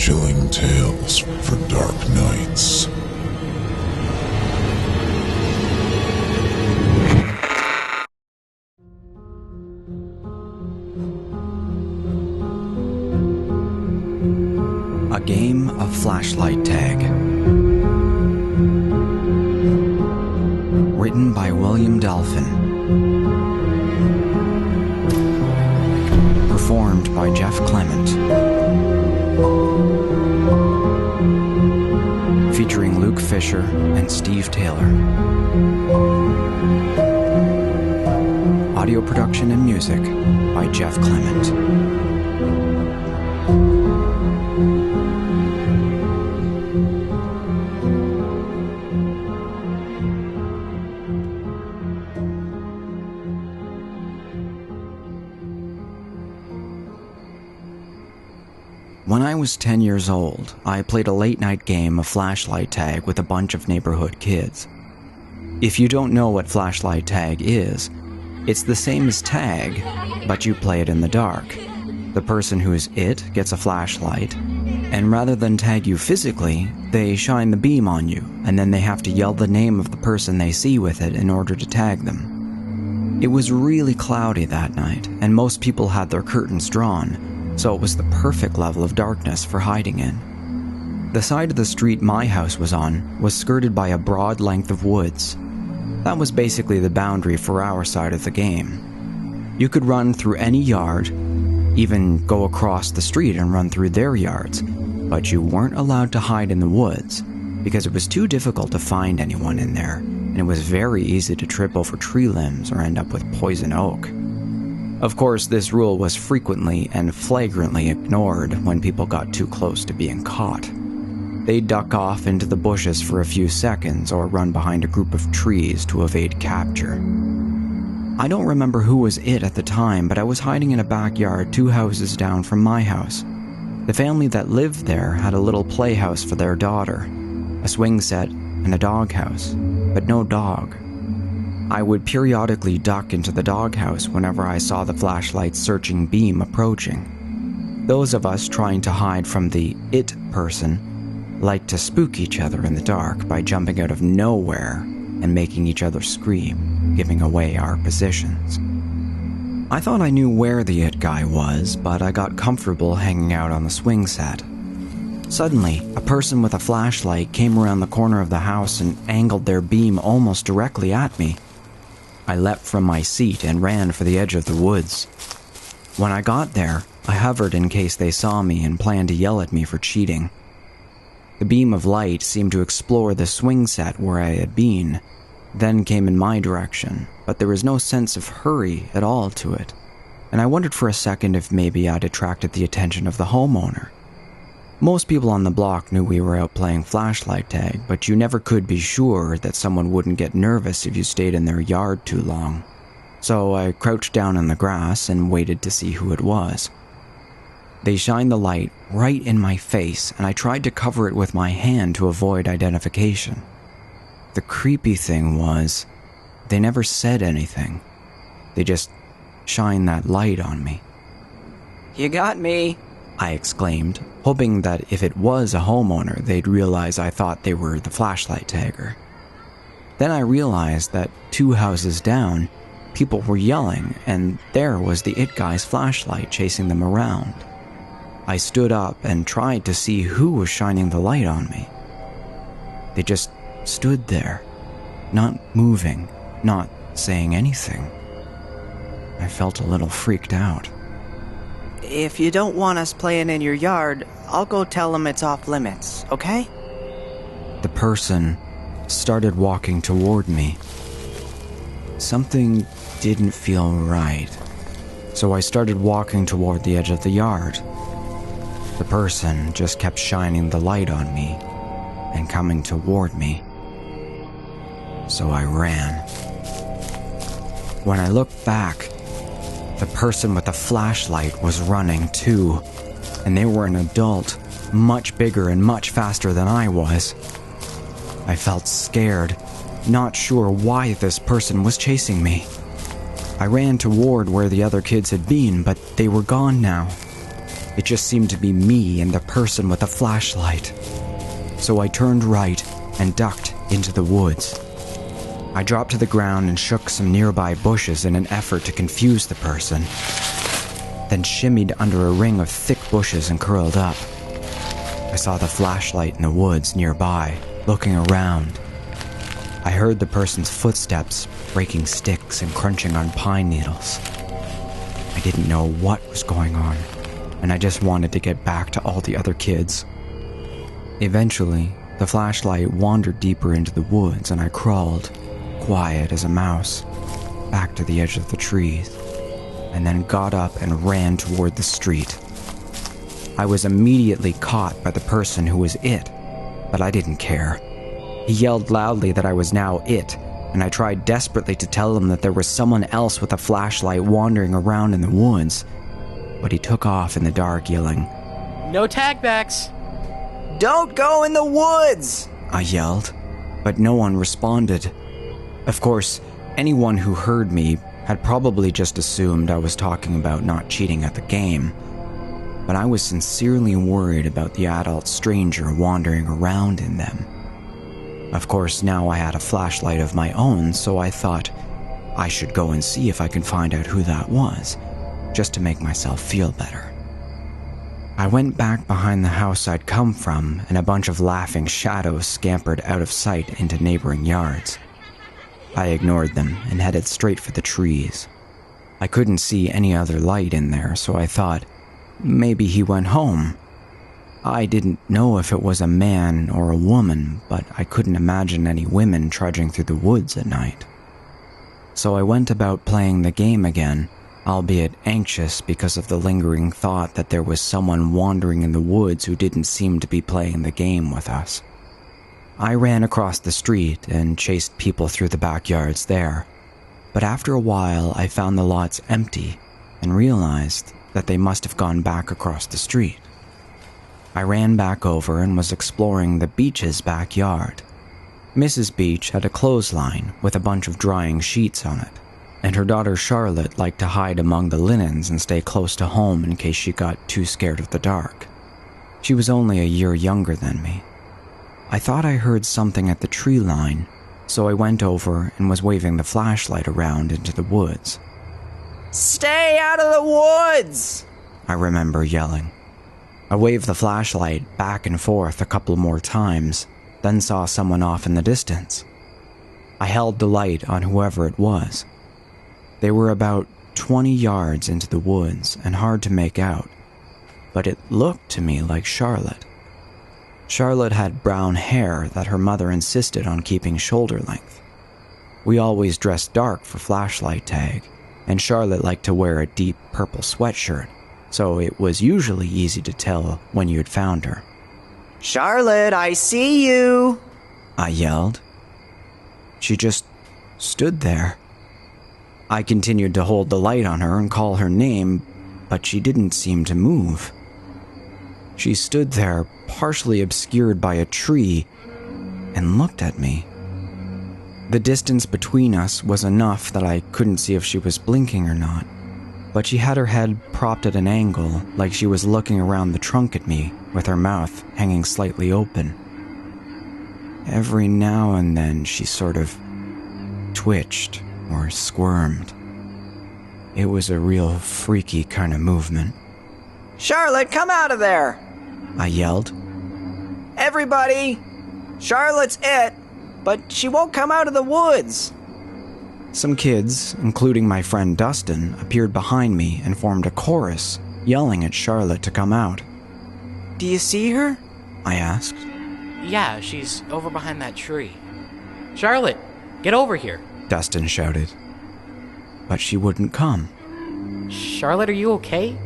chilling tales for dark nights. A game of flashlight tag. Written by William Dalphin. Performed by Jeff Clement. Featuring Luke Fischer and Steve Taylor. Audio production and music by Jeff Clement. When I was 10 years old, I played a late-night game of flashlight tag with a bunch of neighborhood kids. If you don't know what flashlight tag is, it's the same as tag, but you play it in the dark. The person who's it gets a flashlight, and rather than tag you physically, they shine the beam on you, and then they have to yell the name of the person they see with it in order to tag them. It was really cloudy that night, and most people had their curtains drawn, so it was the perfect level of darkness for hiding in. The side of the street my house was on was skirted by a broad length of woods. That was basically the boundary for our side of the game. You could run through any yard, even go across the street and run through their yards, but you weren't allowed to hide in the woods because it was too difficult to find anyone in there, and it was very easy to trip over tree limbs or end up with poison oak. Of course, this rule was frequently and flagrantly ignored when people got too close to being caught. They'd duck off into the bushes for a few seconds or run behind a group of trees to evade capture. I don't remember who was it at the time, but I was hiding in a backyard 2 houses down from my house. The family that lived there had a little playhouse for their daughter, a swing set, and a doghouse, but no dog. I would periodically duck into the doghouse whenever I saw the flashlight's searching beam approaching. Those of us trying to hide from the it person liked to spook each other in the dark by jumping out of nowhere and making each other scream, giving away our positions. I thought I knew where the it guy was, but I got comfortable hanging out on the swing set. Suddenly, a person with a flashlight came around the corner of the house and angled their beam almost directly at me. I leapt from my seat and ran for the edge of the woods. When I got there, I hovered in case they saw me and planned to yell at me for cheating. The beam of light seemed to explore the swing set where I had been, then came in my direction, but there was no sense of hurry at all to it, and I wondered for a second if maybe I'd attracted the attention of the homeowner. Most people on the block knew we were out playing flashlight tag, but you never could be sure that someone wouldn't get nervous if you stayed in their yard too long. So I crouched down in the grass and waited to see who it was. They shined the light right in my face, and I tried to cover it with my hand to avoid identification. The creepy thing was, they never said anything. They just shined that light on me. "You got me," I exclaimed, hoping that if it was a homeowner, they'd realize I thought they were the flashlight tagger. Then I realized that 2 houses down, people were yelling, and there was the it guy's flashlight chasing them around. I stood up and tried to see who was shining the light on me. They just stood there, not moving, not saying anything. I felt a little freaked out. "If you don't want us playing in your yard, I'll go tell them it's off limits, okay?" The person started walking toward me. Something didn't feel right, so I started walking toward the edge of the yard. The person just kept shining the light on me and coming toward me. So I ran. When I looked back, the person with the flashlight was running too, and they were an adult, much bigger and much faster than I was. I felt scared, not sure why this person was chasing me. I ran toward where the other kids had been, but they were gone now. It just seemed to be me and the person with the flashlight. So I turned right and ducked into the woods. I dropped to the ground and shook some nearby bushes in an effort to confuse the person, then shimmied under a ring of thick bushes and curled up. I saw the flashlight in the woods nearby, looking around. I heard the person's footsteps breaking sticks and crunching on pine needles. I didn't know what was going on, and I just wanted to get back to all the other kids. Eventually, the flashlight wandered deeper into the woods and I crawled, quiet as a mouse, back to the edge of the trees, and then got up and ran toward the street. I was immediately caught by the person who was it, but I didn't care. He yelled loudly that I was now it, and I tried desperately to tell him that there was someone else with a flashlight wandering around in the woods, but he took off in the dark yelling, "No tagbacks!" Don't go in the woods! I yelled, but no one responded. Of course, anyone who heard me had probably just assumed I was talking about not cheating at the game, but I was sincerely worried about the adult stranger wandering around in them. Of course, now I had a flashlight of my own, so I thought I should go and see if I could find out who that was, just to make myself feel better. I went back behind the house I'd come from, and a bunch of laughing shadows scampered out of sight into neighboring yards. I ignored them and headed straight for the trees. I couldn't see any other light in there, so I thought, maybe he went home. I didn't know if it was a man or a woman, but I couldn't imagine any women trudging through the woods at night. So I went about playing the game again, albeit anxious because of the lingering thought that there was someone wandering in the woods who didn't seem to be playing the game with us. I ran across the street and chased people through the backyards there, but after a while I found the lots empty and realized that they must have gone back across the street. I ran back over and was exploring the Beach's backyard. Mrs. Beach had a clothesline with a bunch of drying sheets on it, and her daughter Charlotte liked to hide among the linens and stay close to home in case she got too scared of the dark. She was only a year younger than me. I thought I heard something at the tree line, so I went over and was waving the flashlight around into the woods. Stay out of the woods! I remember yelling. I waved the flashlight back and forth a couple more times, then saw someone off in the distance. I held the light on whoever it was. They were about 20 yards into the woods and hard to make out, but it looked to me like Charlotte. Charlotte had brown hair that her mother insisted on keeping shoulder length. We always dressed dark for flashlight tag, and Charlotte liked to wear a deep purple sweatshirt, so it was usually easy to tell when you'd found her. Charlotte, I see you! I yelled. She just stood there. I continued to hold the light on her and call her name, but she didn't seem to move. She stood there, partially obscured by a tree, and looked at me. The distance between us was enough that I couldn't see if she was blinking or not, but she had her head propped at an angle, like she was looking around the trunk at me, with her mouth hanging slightly open. Every now and then she sort of twitched or squirmed. It was a real freaky kind of movement. Charlotte, come out of there! I yelled. Everybody! Charlotte's it, but she won't come out of the woods! Some kids, including my friend Dustin, appeared behind me and formed a chorus, yelling at Charlotte to come out. Do you see her? I asked. Yeah, she's over behind that tree. Charlotte, get over here. Dustin shouted. But she wouldn't come. Charlotte, are you okay?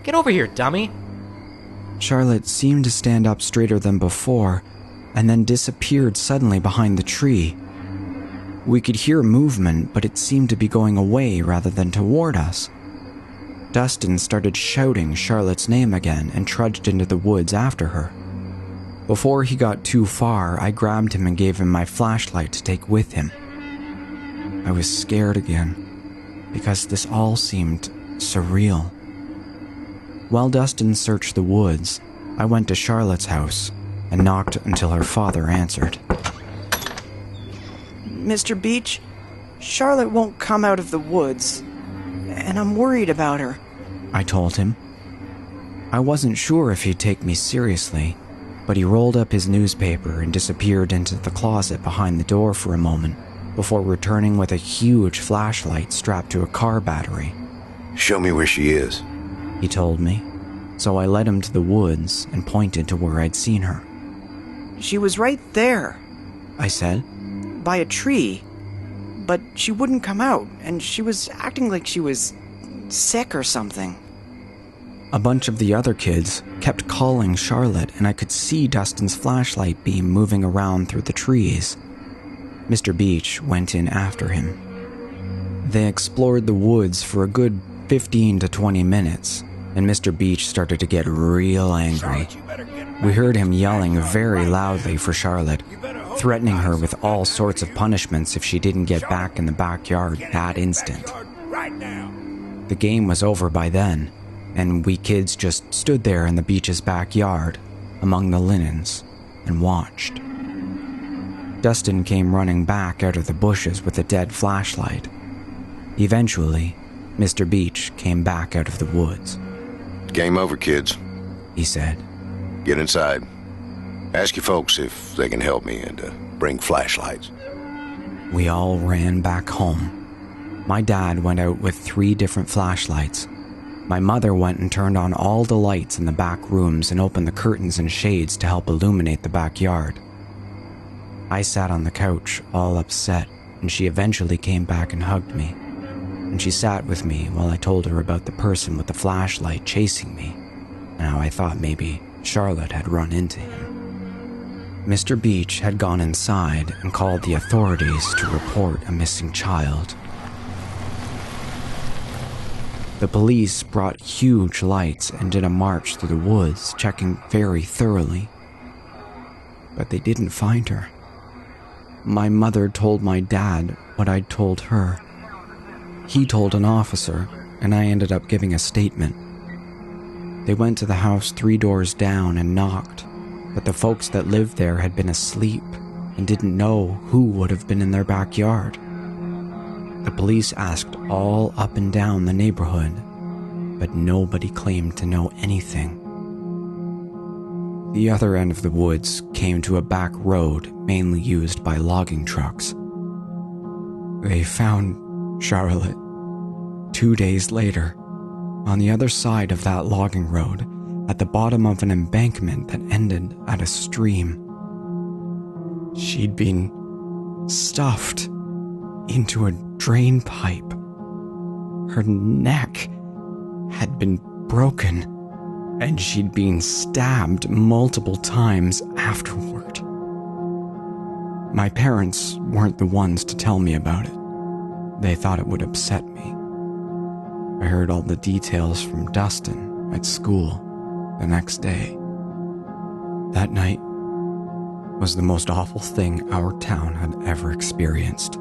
Get over here, dummy. Charlotte seemed to stand up straighter than before, and then disappeared suddenly behind the tree. We could hear movement, but it seemed to be going away rather than toward us. Dustin started shouting Charlotte's name again and trudged into the woods after her. Before he got too far, I grabbed him and gave him my flashlight to take with him. I was scared again, because this all seemed surreal. While Dustin searched the woods, I went to Charlotte's house and knocked until her father answered. Mr. Beach, Charlotte won't come out of the woods, and I'm worried about her, I told him. I wasn't sure if he'd take me seriously, but he rolled up his newspaper and disappeared into the closet behind the door for a moment before returning with a huge flashlight strapped to a car battery. Show me where she is, he told me, so I led him to the woods and pointed to where I'd seen her. She was right there, I said. By a tree, but she wouldn't come out, and she was acting like she was sick or something. A bunch of the other kids kept calling Charlotte, and I could see Dustin's flashlight beam moving around through the trees. Mr. Beach went in after him. They explored the woods for a good 15 to 20 minutes, and Mr. Beach started to get real angry. We heard him yelling very loudly for Charlotte, threatening her with all sorts of punishments if she didn't get back in the backyard that instant. The game was over by then, and we kids just stood there in the Beach's backyard, among the linens, and watched. Dustin came running back out of the bushes with a dead flashlight. Eventually, Mr. Beach came back out of the woods. Game over, kids, he said. Get inside. Ask your folks if they can help me and bring flashlights. We all ran back home. My dad went out with 3 different flashlights. My mother went and turned on all the lights in the back rooms and opened the curtains and shades to help illuminate the backyard. I sat on the couch, all upset, and she eventually came back and hugged me. And she sat with me while I told her about the person with the flashlight chasing me, and how I thought maybe Charlotte had run into him. Mr. Beach had gone inside and called the authorities to report a missing child. The police brought huge lights and did a march through the woods, checking very thoroughly. But they didn't find her. My mother told my dad what I'd told her. He told an officer, and I ended up giving a statement. They went to the house 3 doors down and knocked, but the folks that lived there had been asleep and didn't know who would have been in their backyard. The police asked all up and down the neighborhood, but nobody claimed to know anything. The other end of the woods came to a back road mainly used by logging trucks. They found Charlotte 2 days later, on the other side of that logging road, at the bottom of an embankment that ended at a stream. She'd been stuffed into a drain pipe. Her neck had been broken, and she'd been stabbed multiple times afterward. My parents weren't the ones to tell me about it. They thought it would upset me. I heard all the details from Dustin at school the next day. That night was the most awful thing our town had ever experienced.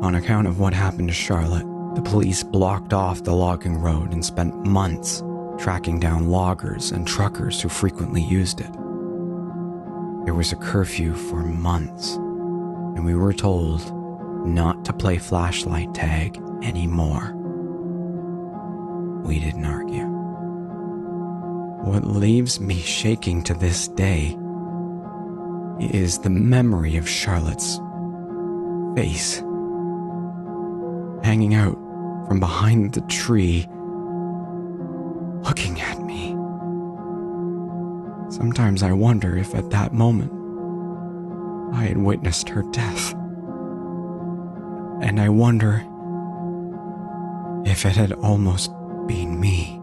On account of what happened to Charlotte, the police blocked off the logging road and spent months tracking down loggers and truckers who frequently used it. There was a curfew for months, and we were told not to play flashlight tag anymore. We didn't argue. What leaves me shaking to this day is the memory of Charlotte's face hanging out from behind the tree, looking at me. Sometimes I wonder if at that moment I had witnessed her death. And I wonder if it had almost been me.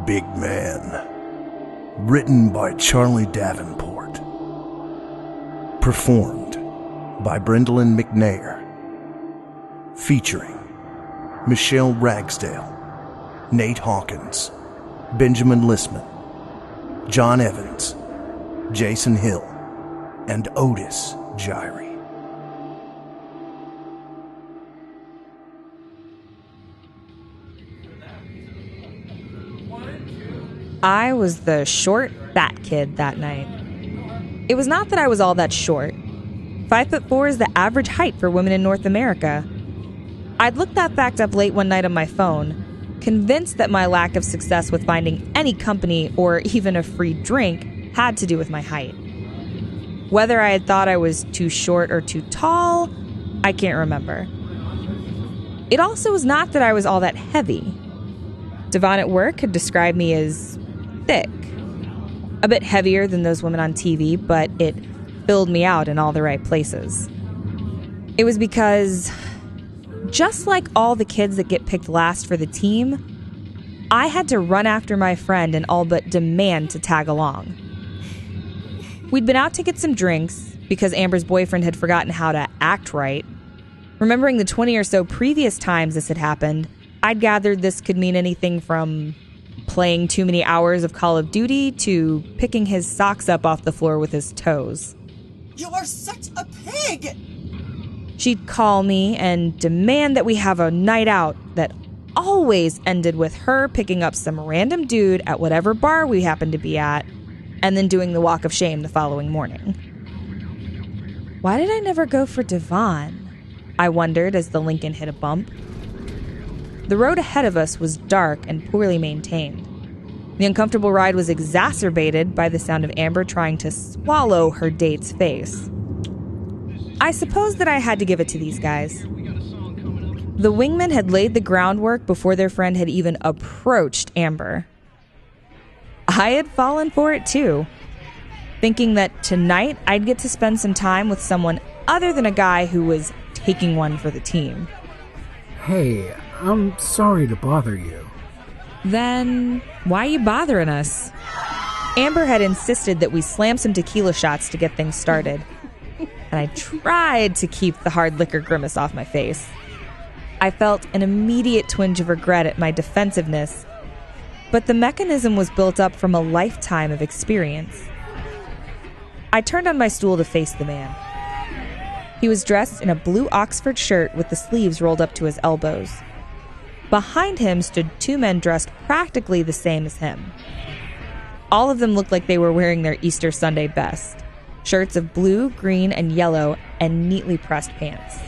Big Man. Written by Charlie Davenport. Performed by Brindolyn McNair. Featuring Michelle Ragsdale, Nate Hawkins, Benjamin Lisman, John Evans, Jason Hill, and Otis Jiry. I was the short, fat kid that night. It was not that I was all that short. 5'4" is the average height for women in North America. I'd looked that fact up late one night on my phone, convinced that my lack of success with finding any company or even a free drink had to do with my height. Whether I had thought I was too short or too tall, I can't remember. It also was not that I was all that heavy. Devon at work had described me as thick. A bit heavier than those women on TV, but it filled me out in all the right places. It was because, just like all the kids that get picked last for the team, I had to run after my friend and all but demand to tag along. We'd been out to get some drinks because Amber's boyfriend had forgotten how to act right. Remembering the 20 or so previous times this had happened, I'd gathered this could mean anything from playing too many hours of Call of Duty to picking his socks up off the floor with his toes. You are such a pig! She'd call me and demand that we have a night out that always ended with her picking up some random dude at whatever bar we happened to be at and then doing the walk of shame the following morning. Why did I never go for Devon? I wondered as the Lincoln hit a bump. The road ahead of us was dark and poorly maintained. The uncomfortable ride was exacerbated by the sound of Amber trying to swallow her date's face. I suppose that I had to give it to these guys. The wingmen had laid the groundwork before their friend had even approached Amber. I had fallen for it too, thinking that tonight I'd get to spend some time with someone other than a guy who was taking one for the team. Hey, I'm sorry to bother you. Then why are you bothering us? Amber had insisted that we slam some tequila shots to get things started, and I tried to keep the hard liquor grimace off my face. I felt an immediate twinge of regret at my defensiveness, but the mechanism was built up from a lifetime of experience. I turned on my stool to face the man. He was dressed in a blue Oxford shirt with the sleeves rolled up to his elbows. Behind him stood two men dressed practically the same as him. All of them looked like they were wearing their Easter Sunday best, shirts of blue, green, and yellow, and neatly pressed pants.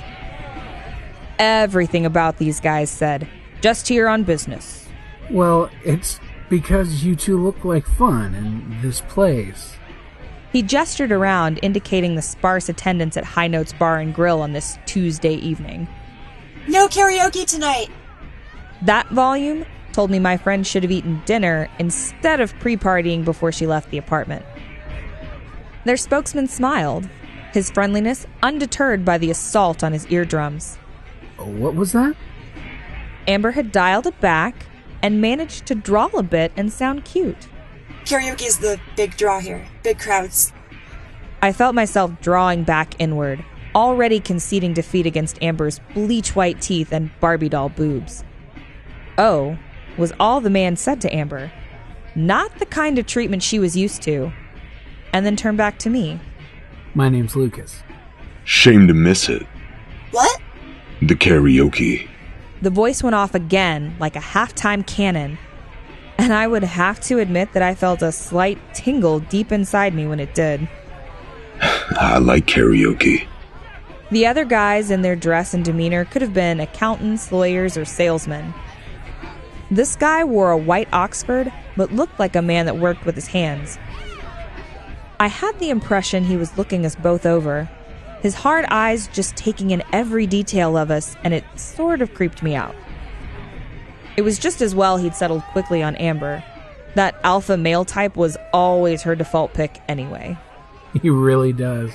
Everything about these guys said, "Just here on business." Well, it's because you two look like fun in this place. He gestured around, indicating the sparse attendance at High Notes Bar and Grill on this Tuesday evening. No karaoke tonight! That volume told me my friend should have eaten dinner instead of pre-partying before she left the apartment. Their spokesman smiled, his friendliness undeterred by the assault on his eardrums. What was that? Amber had dialed it back and managed to drawl a bit and sound cute. Karaoke is the big draw here. Big crowds. I felt myself drawing back inward, already conceding defeat against Amber's bleach-white teeth and Barbie doll boobs. "Oh," was all the man said to Amber. Not the kind of treatment she was used to. And then turned back to me. My name's Lucas. Shame to miss it. What? The karaoke. The voice went off again like a halftime cannon, and I would have to admit that I felt a slight tingle deep inside me when it did. I like karaoke. The other guys in their dress and demeanor could have been accountants, lawyers, or salesmen. This guy wore a white Oxford, but looked like a man that worked with his hands. I had the impression he was looking us both over, his hard eyes just taking in every detail of us, and it sort of creeped me out. It was just as well he'd settled quickly on Amber. That alpha male type was always her default pick anyway. He really does.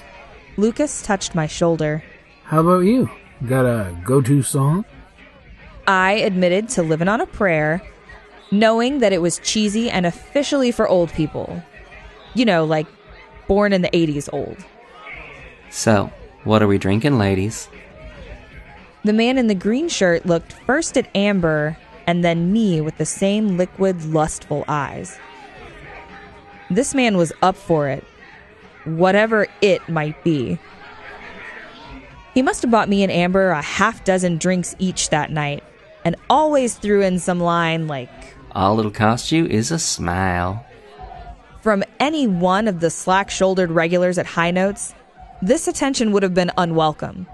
Lucas touched my shoulder. How about you? Got a go-to song? I admitted to living on a prayer, knowing that it was cheesy and officially for old people. You know, like born in the 80s old. So, what are we drinking, ladies? The man in the green shirt looked first at Amber and then me with the same liquid, lustful eyes. This man was up for it, whatever it might be. He must have bought me and Amber a half-dozen drinks each that night, and always threw in some line like, "All it'll cost you is a smile." From any one of the slack-shouldered regulars at High Notes, this attention would have been unwelcome.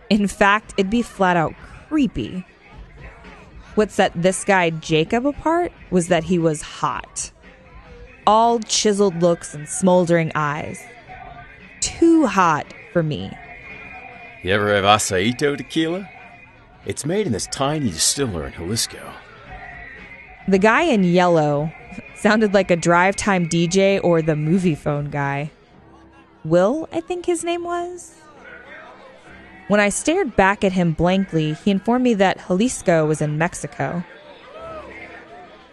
In fact, it'd be flat-out creepy. What set this guy Jacob apart was that he was hot. All chiseled looks and smoldering eyes. Too hot for me. You ever have Asaito tequila? It's made in this tiny distiller in Jalisco. The guy in yellow sounded like a drive-time DJ or the movie phone guy. Will, I think his name was? When I stared back at him blankly, he informed me that Jalisco was in Mexico.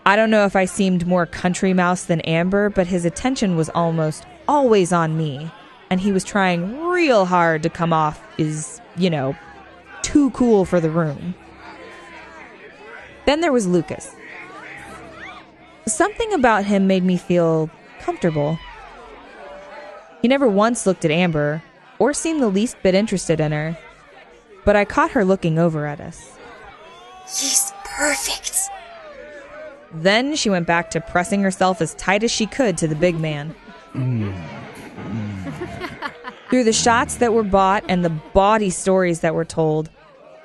I don't know if I seemed more country mouse than Amber, but his attention was almost always on me, and he was trying real hard to come off as, too cool for the room. Then there was Lucas. Something about him made me feel comfortable. He never once looked at Amber, or seemed the least bit interested in her, but I caught her looking over at us. He's perfect. Then she went back to pressing herself as tight as she could to the big man. Through the shots that were bought and the bawdy stories that were told,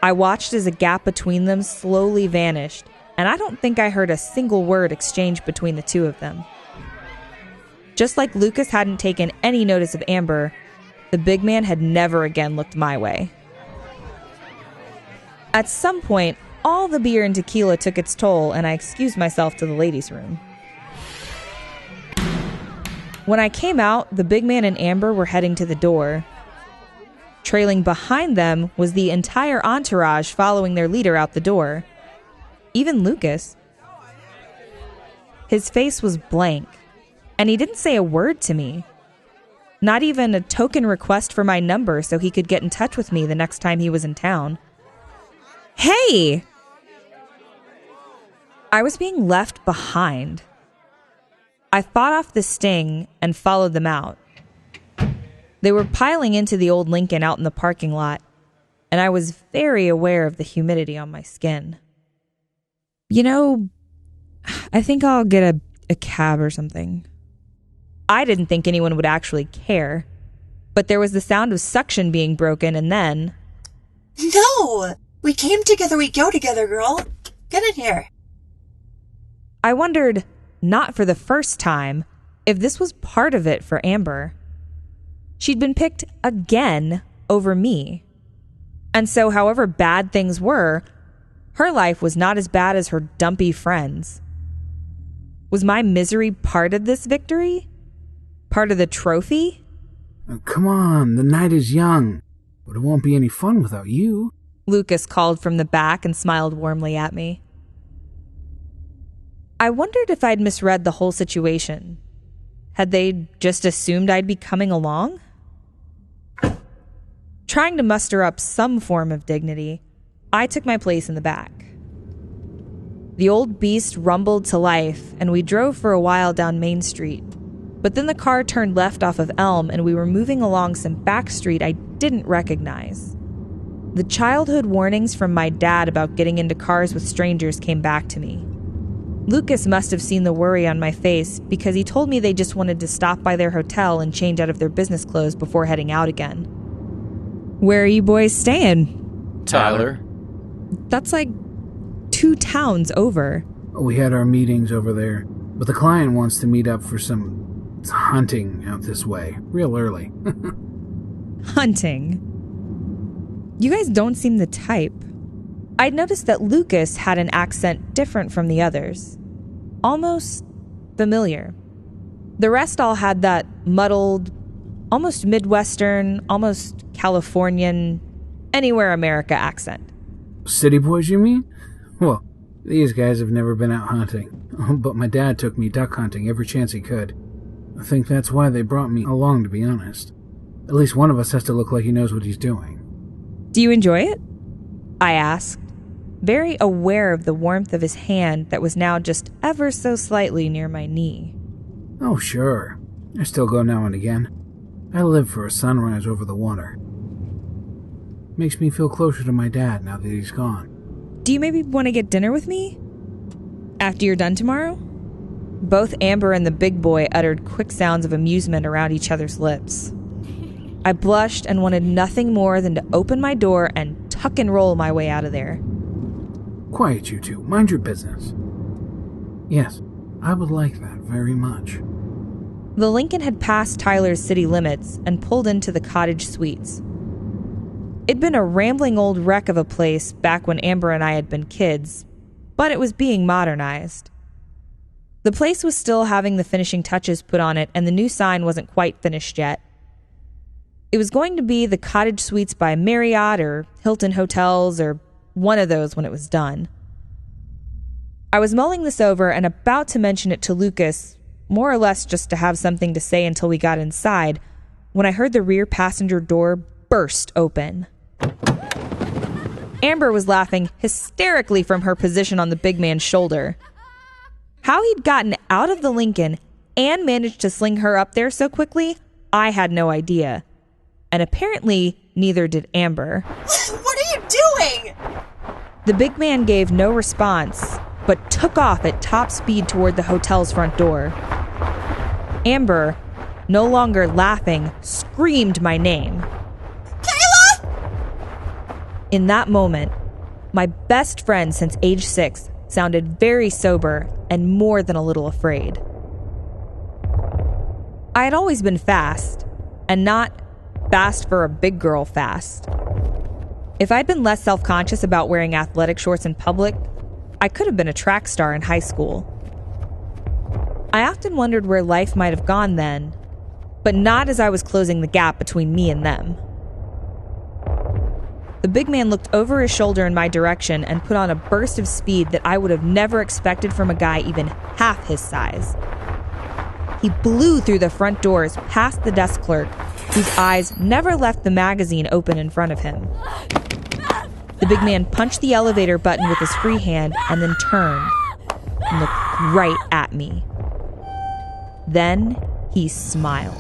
I watched as a gap between them slowly vanished, and I don't think I heard a single word exchanged between the two of them. Just like Lucas hadn't taken any notice of Amber, the big man had never again looked my way. At some point, all the beer and tequila took its toll, and I excused myself to the ladies' room. When I came out, the big man and Amber were heading to the door. Trailing behind them was the entire entourage following their leader out the door. Even Lucas. His face was blank, and he didn't say a word to me. Not even a token request for my number so he could get in touch with me the next time he was in town. Hey! I was being left behind. I fought off the sting and followed them out. They were piling into the old Lincoln out in the parking lot, and I was very aware of the humidity on my skin. I think I'll get a cab or something. I didn't think anyone would actually care, but there was the sound of suction being broken, and then... No! We came together, we go together, girl. Get in here. I wondered, not for the first time, if this was part of it for Amber. She'd been picked again over me. And so however bad things were, her life was not as bad as her dumpy friends. Was my misery part of this victory? Part of the trophy? Oh, come on, the night is young, but it won't be any fun without you. Lucas called from the back and smiled warmly at me. I wondered if I'd misread the whole situation. Had they just assumed I'd be coming along? Trying to muster up some form of dignity, I took my place in the back. The old beast rumbled to life, and we drove for a while down Main Street. But then the car turned left off of Elm, and we were moving along some back street I didn't recognize. The childhood warnings from my dad about getting into cars with strangers came back to me. Lucas must have seen the worry on my face because he told me they just wanted to stop by their hotel and change out of their business clothes before heading out again. Where are you boys staying? Tyler. That's like 2 towns over. We had our meetings over there, but the client wants to meet up for some hunting out this way, real early. Hunting? You guys don't seem the type. I'd noticed that Lucas had an accent different from the others. Almost familiar. The rest all had that muddled, almost Midwestern, almost Californian, anywhere America accent. City boys, you mean? Well, these guys have never been out hunting, but my dad took me duck hunting every chance he could. I think that's why they brought me along, to be honest. At least one of us has to look like he knows what he's doing. Do you enjoy it? I asked, very aware of the warmth of his hand that was now just ever so slightly near my knee. Oh, sure. I still go now and again. I live for a sunrise over the water. Makes me feel closer to my dad now that he's gone. Do you maybe want to get dinner with me? After you're done tomorrow? Both Amber and the big boy uttered quick sounds of amusement around each other's lips. I blushed and wanted nothing more than to open my door and tuck and roll my way out of there. Quiet, you two. Mind your business. Yes, I would like that very much. The Lincoln had passed Tyler's city limits and pulled into the cottage suites. It'd been a rambling old wreck of a place back when Amber and I had been kids, but it was being modernized. The place was still having the finishing touches put on it, and the new sign wasn't quite finished yet. It was going to be the Cottage Suites by Marriott or Hilton Hotels or one of those when it was done. I was mulling this over and about to mention it to Lucas, more or less just to have something to say until we got inside, when I heard the rear passenger door burst open. Amber was laughing hysterically from her position on the big man's shoulder. How he'd gotten out of the Lincoln and managed to sling her up there so quickly, I had no idea. And apparently, neither did Amber. What are you doing? The big man gave no response, but took off at top speed toward the hotel's front door. Amber, no longer laughing, screamed my name. Kayla! In that moment, my best friend since age 6 sounded very sober and more than a little afraid. I had always been fast, and not fast for a big girl fast. If I'd been less self-conscious about wearing athletic shorts in public, I could have been a track star in high school. I often wondered where life might have gone then, but not as I was closing the gap between me and them. The big man looked over his shoulder in my direction and put on a burst of speed that I would have never expected from a guy even half his size. He blew through the front doors past the desk clerk, whose eyes never left the magazine open in front of him. The big man punched the elevator button with his free hand and then turned and looked right at me. Then he smiled.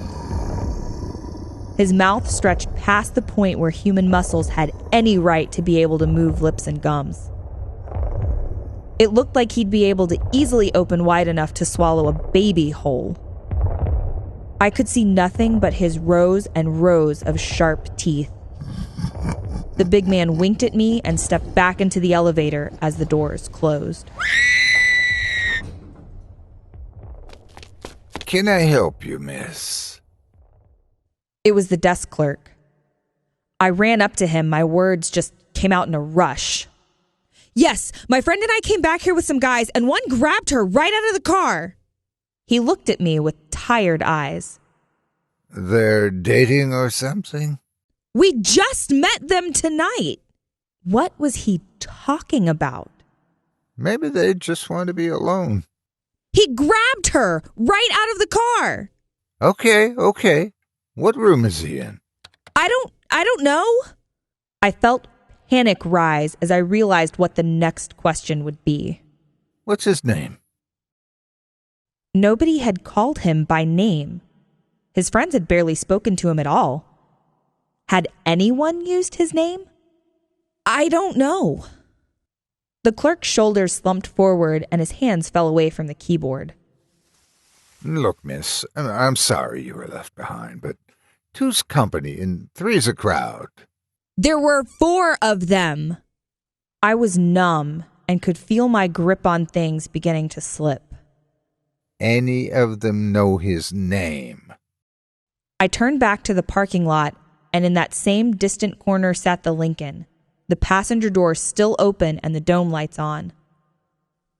His mouth stretched past the point where human muscles had any right to be able to move lips and gums. It looked like he'd be able to easily open wide enough to swallow a baby whole. I could see nothing but his rows and rows of sharp teeth. The big man winked at me and stepped back into the elevator as the doors closed. Can I help you, miss? It was the desk clerk. I ran up to him. My words just came out in a rush. Yes, my friend and I came back here with some guys, and one grabbed her right out of the car. He looked at me with tired eyes. They're dating or something? We just met them tonight. What was he talking about? Maybe they just want to be alone. He grabbed her right out of the car. Okay. What room is he in? I don't know. I felt panic rise as I realized what the next question would be. What's his name? Nobody had called him by name. His friends had barely spoken to him at all. Had anyone used his name? I don't know. The clerk's shoulders slumped forward and his hands fell away from the keyboard. Look, miss, I'm sorry you were left behind, but two's company and three's a crowd. There were 4 of them. I was numb and could feel my grip on things beginning to slip. Any of them know his name? I turned back to the parking lot, and in that same distant corner sat the Lincoln, the passenger door still open and the dome lights on.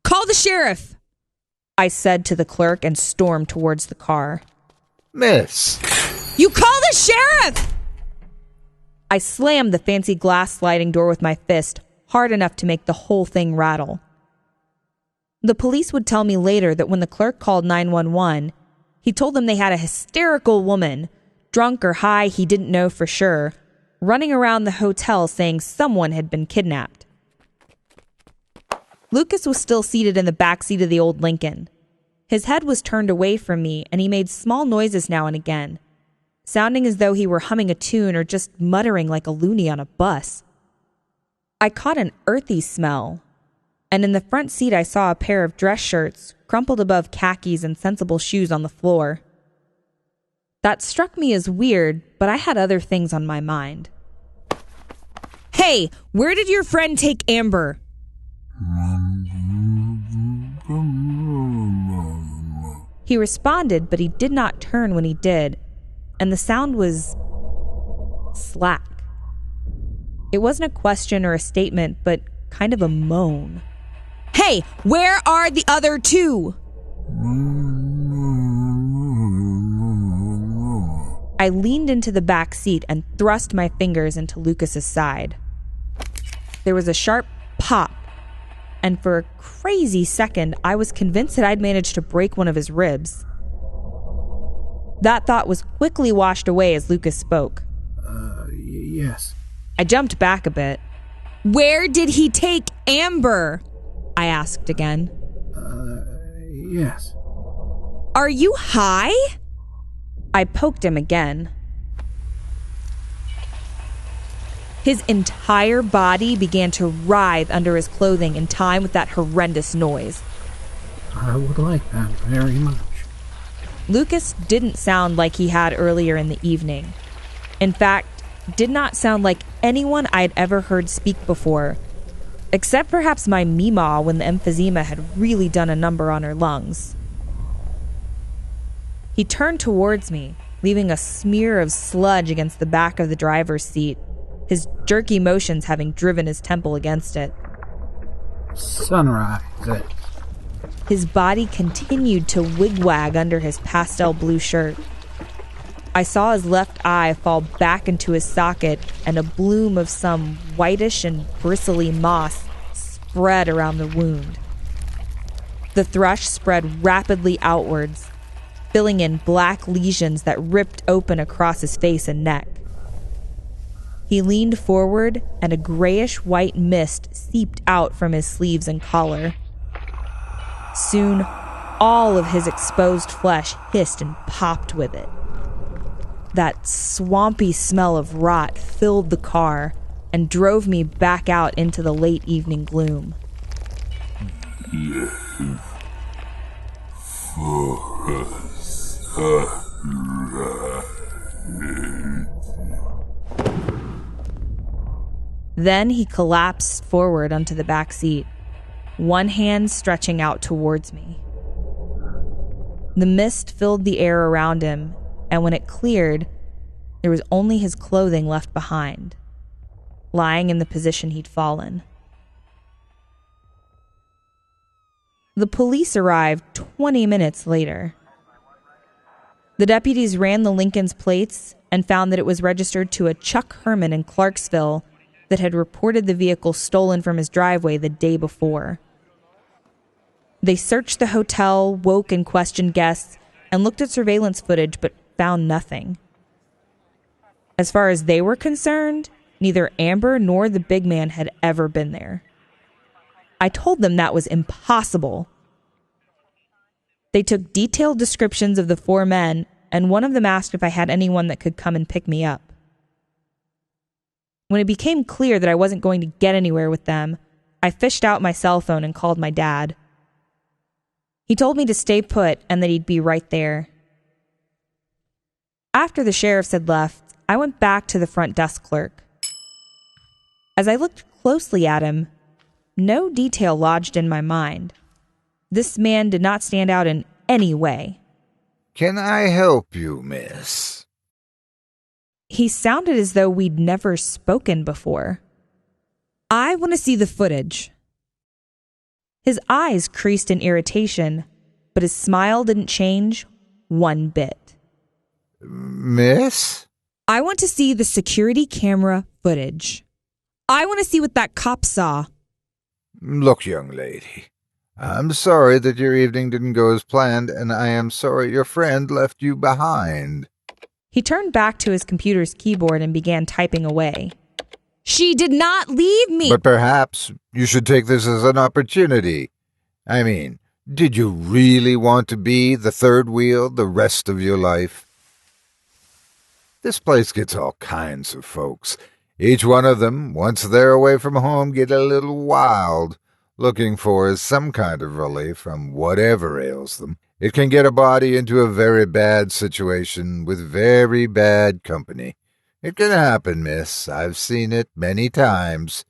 Call the sheriff, I said to the clerk and stormed towards the car. Miss! You call the sheriff! I slammed the fancy glass sliding door with my fist, hard enough to make the whole thing rattle. The police would tell me later that when the clerk called 911, he told them they had a hysterical woman, drunk or high he didn't know for sure, running around the hotel saying someone had been kidnapped. Lucas was still seated in the back seat of the old Lincoln. His head was turned away from me, and he made small noises now and again, sounding as though he were humming a tune or just muttering like a loony on a bus. I caught an earthy smell, and in the front seat I saw a pair of dress shirts crumpled above khakis and sensible shoes on the floor. That struck me as weird, but I had other things on my mind. "Hey, where did your friend take Amber?" He responded, but he did not turn when he did, and the sound was slack. It wasn't a question or a statement, but kind of a moan. "Hey, where are the other two?" I leaned into the back seat and thrust my fingers into Lucas's side. There was a sharp pop, and for a crazy second, I was convinced that I'd managed to break one of his ribs. That thought was quickly washed away as Lucas spoke. Yes. I jumped back a bit. "Where did he take Amber?" I asked again. Yes. "Are you high?" I poked him again. His entire body began to writhe under his clothing in time with that horrendous noise. I would like that very much. Lucas didn't sound like he had earlier in the evening. In fact, did not sound like anyone I'd ever heard speak before, except perhaps my Meemaw when the emphysema had really done a number on her lungs. He turned towards me, leaving a smear of sludge against the back of the driver's seat, his jerky motions having driven his temple against it. Sunrise. His body continued to wigwag under his pastel blue shirt. I saw his left eye fall back into his socket, and a bloom of some whitish and bristly moss spread around the wound. The thrush spread rapidly outwards, filling in black lesions that ripped open across his face and neck. He leaned forward, and a grayish-white mist seeped out from his sleeves and collar. Soon, all of his exposed flesh hissed and popped with it. That swampy smell of rot filled the car and drove me back out into the late evening gloom. Then he collapsed forward onto the back seat, one hand stretching out towards me. The mist filled the air around him, and when it cleared, there was only his clothing left behind, lying in the position he'd fallen. The police arrived 20 minutes later. The deputies ran the Lincoln's plates and found that it was registered to a Chuck Herman in Clarksville that had reported the vehicle stolen from his driveway the day before. They searched the hotel, woke and questioned guests, and looked at surveillance footage but found nothing. As far as they were concerned, neither Amber nor the big man had ever been there. I told them that was impossible. They took detailed descriptions of the four men, and one of them asked if I had anyone that could come and pick me up. When it became clear that I wasn't going to get anywhere with them, I fished out my cell phone and called my dad. He told me to stay put and that he'd be right there. After the sheriffs had left, I went back to the front desk clerk. As I looked closely at him, no detail lodged in my mind. This man did not stand out in any way. Can I help you, miss? He sounded as though we'd never spoken before. I want to see the footage. His eyes creased in irritation, but his smile didn't change one bit. Miss? I want to see the security camera footage. I want to see what that cop saw. Look, young lady, I'm sorry that your evening didn't go as planned, and I am sorry your friend left you behind. He turned back to his computer's keyboard and began typing away. She did not leave me. But perhaps you should take this as an opportunity. I mean, Did you really want to be the third wheel the rest of your life? This place gets all kinds of folks. Each one of them, once they're away from home, get a little wild, looking for some kind of relief from whatever ails them. It can get a body into a very bad situation with very bad company. It can happen, miss. I've seen it many times.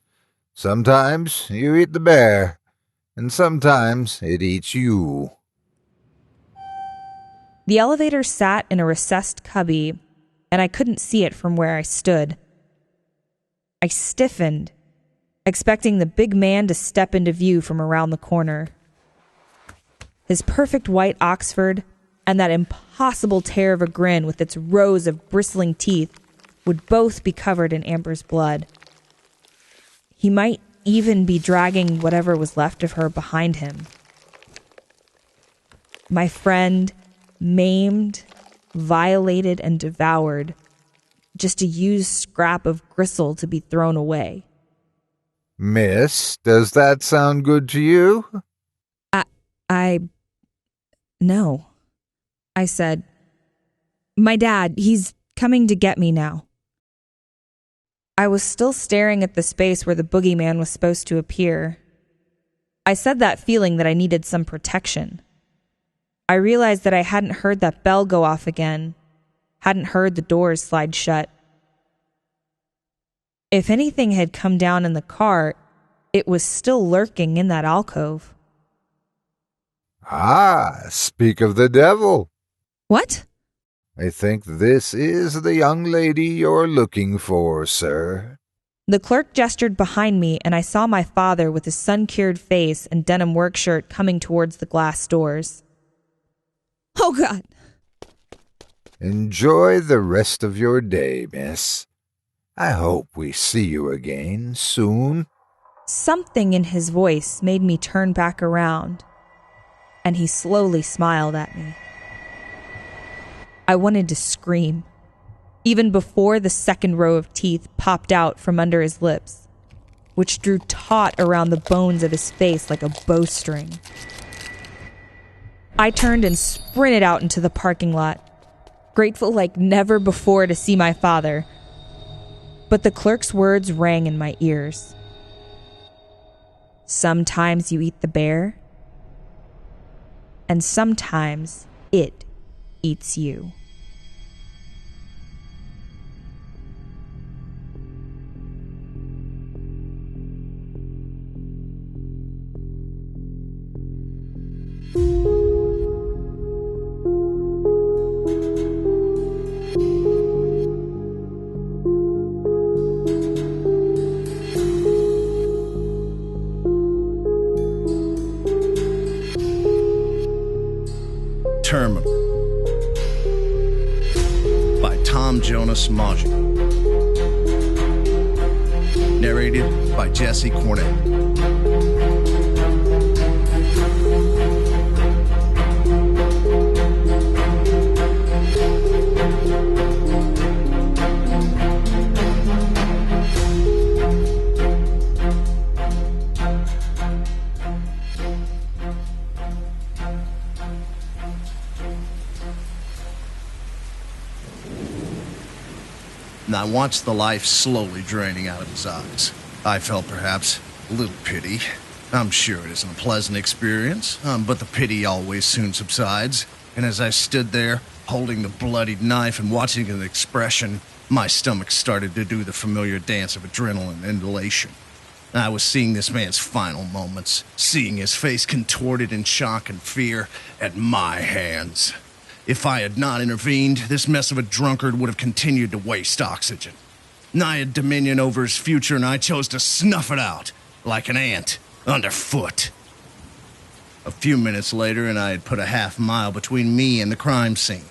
Sometimes you eat the bear, and sometimes it eats you. The elevator sat in a recessed cubby, and I couldn't see it from where I stood. I stiffened, expecting the big man to step into view from around the corner. His perfect white Oxford and that impossible tear of a grin with its rows of bristling teeth would both be covered in Amber's blood. He might even be dragging whatever was left of her behind him. My friend, maimed, violated, and devoured, just a used scrap of gristle to be thrown away. Miss, does that sound good to you? No. I said, my dad, he's coming to get me now. I was still staring at the space where the boogeyman was supposed to appear. I said that feeling that I needed some protection. I realized that I hadn't heard that bell go off again, hadn't heard the doors slide shut. If anything had come down in the car, it was still lurking in that alcove. Ah, speak of the devil. What? I think this is the young lady you're looking for, sir. The clerk gestured behind me, and I saw my father with his sun-cured face and denim work shirt coming towards the glass doors. Oh, God. Enjoy the rest of your day, miss. I hope we see you again soon. Something in his voice made me turn back around, and he slowly smiled at me. I wanted to scream, even before the second row of teeth popped out from under his lips, which drew taut around the bones of his face like a bowstring. I turned and sprinted out into the parking lot, grateful like never before to see my father. But the clerk's words rang in my ears. Sometimes you eat the bear, and sometimes it eats you. Terminal by Jonas-Mawji. Narrated by Jesse Cornett. And I watched the life slowly draining out of his eyes. I felt perhaps a little pity. I'm sure it isn't a pleasant experience, but the pity always soon subsides. And as I stood there, holding the bloodied knife and watching his expression, my stomach started to do the familiar dance of adrenaline and elation. I was seeing this man's final moments, seeing his face contorted in shock and fear at my hands. If I had not intervened, this mess of a drunkard would have continued to waste oxygen. I had dominion over his future, and I chose to snuff it out like an ant underfoot. A few minutes later, and I had put a half-mile between me and the crime scene.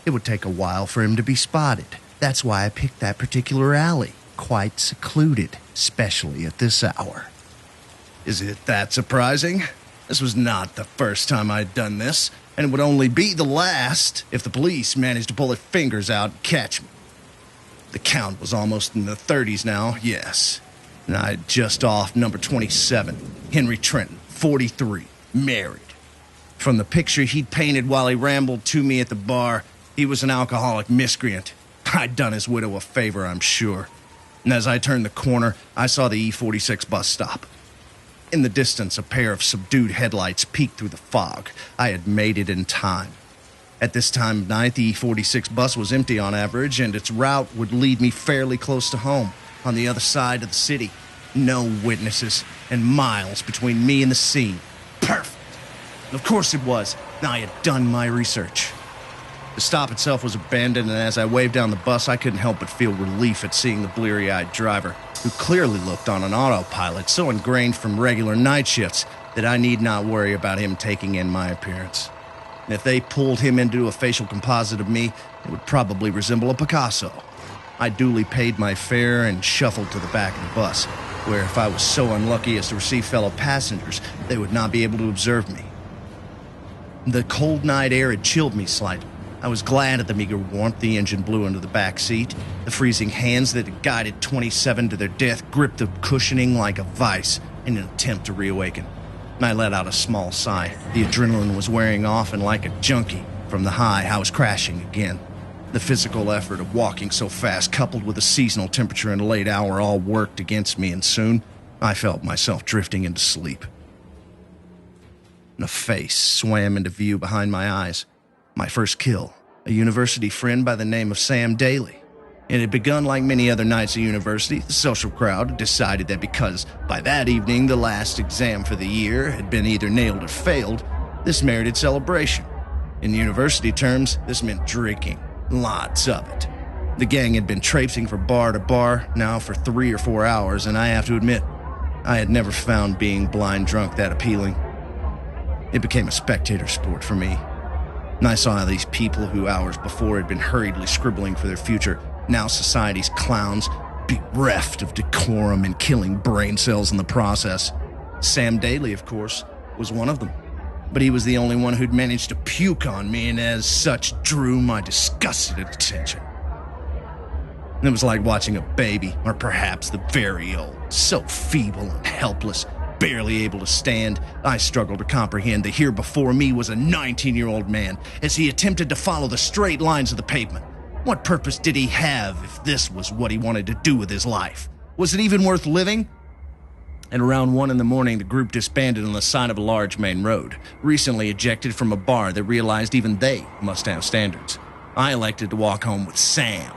It would take a while for him to be spotted. That's why I picked that particular alley, quite secluded, especially at this hour. Is it that surprising? This was not the first time I'd done this, and it would only be the last if the police managed to pull their fingers out and catch me. The count was almost in the 30s now, yes. And I'd just off number 27, Henry Trenton, 43, married, From the picture he'd painted while he rambled to me at the bar, he was an alcoholic miscreant. I'd done his widow a favor, I'm sure. And as I turned the corner, I saw the E46 bus stop. In the distance, a pair of subdued headlights peeked through the fog. I had made it in time. At this time of night, the E46 bus was empty on average, and its route would lead me fairly close to home, on the other side of the city. No witnesses, and miles between me and the scene. Perfect! Of course it was. I had done my research. The stop itself was abandoned, and as I waved down the bus, I couldn't help but feel relief at seeing the bleary-eyed driver, who clearly looked on an autopilot, so ingrained from regular night shifts that I need not worry about him taking in my appearance. And if they pulled him into a facial composite of me, it would probably resemble a Picasso. I duly paid my fare and shuffled to the back of the bus, where if I was so unlucky as to receive fellow passengers, they would not be able to observe me. The cold night air had chilled me slightly. I was glad at the meager warmth the engine blew into the back seat. The freezing hands that had guided 27 to their death gripped the cushioning like a vice in an attempt to reawaken. I let out a small sigh. The adrenaline was wearing off, and like a junkie from the high, I was crashing again. The physical effort of walking so fast, coupled with a seasonal temperature and a late hour, all worked against me, and soon I felt myself drifting into sleep. And a face swam into view behind my eyes. My first kill, a university friend by the name of Sam Daly. It had begun like many other nights at university. The social crowd had decided that because by that evening the last exam for the year had been either nailed or failed, this merited celebration. In university terms, this meant drinking. Lots of it. The gang had been traipsing from bar to bar now for 3 or 4 hours, and I have to admit, I had never found being blind drunk that appealing. It became a spectator sport for me. And I saw how these people who hours before had been hurriedly scribbling for their future, now society's clowns, bereft of decorum and killing brain cells in the process. Sam Daly, of course, was one of them. But he was the only one who'd managed to puke on me, and as such drew my disgusted attention. It was like watching a baby, or perhaps the very old, so feeble and helpless, barely able to stand. I struggled to comprehend that here before me was a 19-year-old man as he attempted to follow the straight lines of the pavement. What purpose did he have if this was what he wanted to do with his life? Was it even worth living? At around 1 a.m, the group disbanded on the side of a large main road, recently ejected from a bar that realized even they must have standards. I elected to walk home with Sam,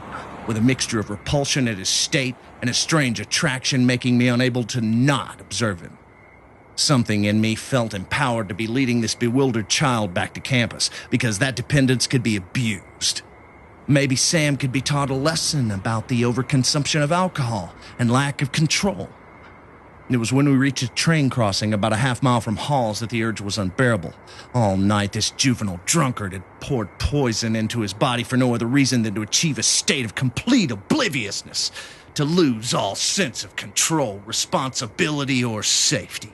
with a mixture of repulsion at his state and a strange attraction making me unable to not observe him. Something in me felt empowered to be leading this bewildered child back to campus, because that dependence could be abused. Maybe Sam could be taught a lesson about the overconsumption of alcohol and lack of control. It was when we reached a train crossing about a half-mile from Hall's that the urge was unbearable. All night, this juvenile drunkard had poured poison into his body for no other reason than to achieve a state of complete obliviousness, to lose all sense of control, responsibility, or safety.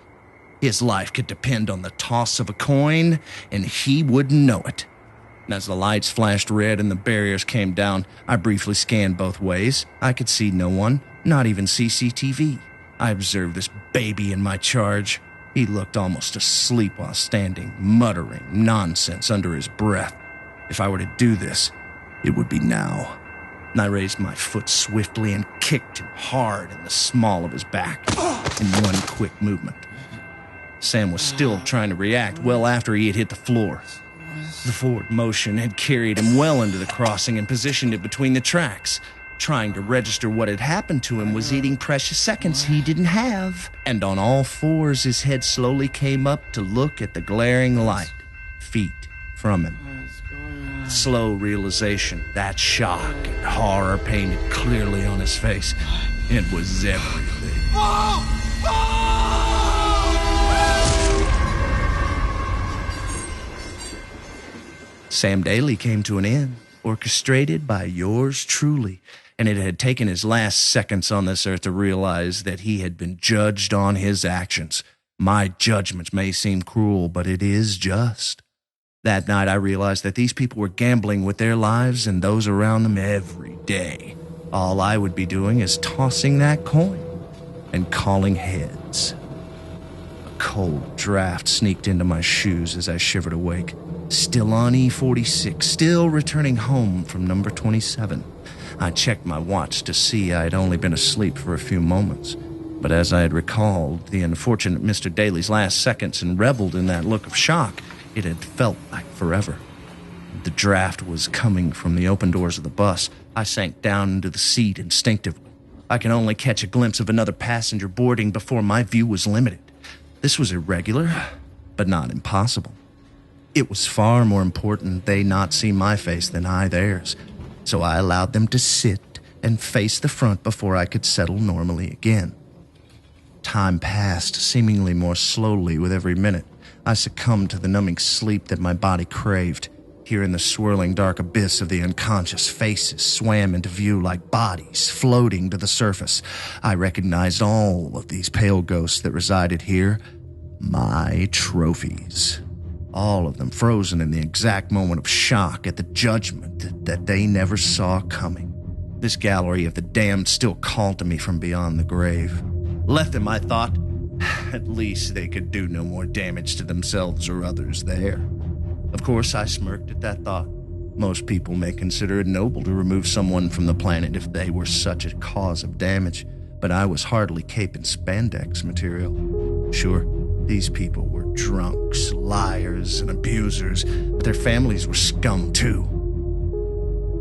His life could depend on the toss of a coin, and he wouldn't know it. As the lights flashed red and the barriers came down, I briefly scanned both ways. I could see no one, not even CCTV. I observed this baby in my charge. He looked almost asleep while standing, muttering nonsense under his breath. If I were to do this, it would be now. And I raised my foot swiftly and kicked him hard in the small of his back in one quick movement. Sam was still trying to react well after he had hit the floor. The forward motion had carried him well into the crossing and positioned it between the tracks. Trying to register what had happened to him was eating precious seconds he didn't have. And on all fours, his head slowly came up to look at the glaring light, feet from him. Slow realization, that shock and horror painted clearly on his face. It was everything. Sam Daly came to an end, orchestrated by yours truly, and it had taken his last seconds on this earth to realize that he had been judged on his actions. My judgment may seem cruel, but it is just. That night I realized that these people were gambling with their lives and those around them every day. All I would be doing is tossing that coin and calling heads. cold draft sneaked into my shoes as I shivered awake. Still on E46, still returning home from number 27. I checked my watch to see I had only been asleep for a few moments. But as I had recalled the unfortunate Mr. Daly's last seconds and reveled in that look of shock, it had felt like forever. The draft was coming from the open doors of the bus. I sank down into the seat instinctively. I could only catch a glimpse of another passenger boarding before my view was limited. This was irregular, but not impossible. It was far more important they not see my face than I theirs, so I allowed them to sit and face the front before I could settle normally again. Time passed seemingly more slowly with every minute. I succumbed to the numbing sleep that my body craved. Here in the swirling dark abyss of the unconscious, faces swam into view like bodies floating to the surface. I recognized all of these pale ghosts that resided here. My trophies. All of them frozen in the exact moment of shock at the judgment that they never saw coming. This gallery of the damned still called to me from beyond the grave. Left them, I thought. At least they could do no more damage to themselves or others there. Of course, I smirked at that thought. Most people may consider it noble to remove someone from the planet if they were such a cause of damage, but I was hardly cape and spandex material. Sure, these people were drunks, liars, and abusers, but their families were scum too.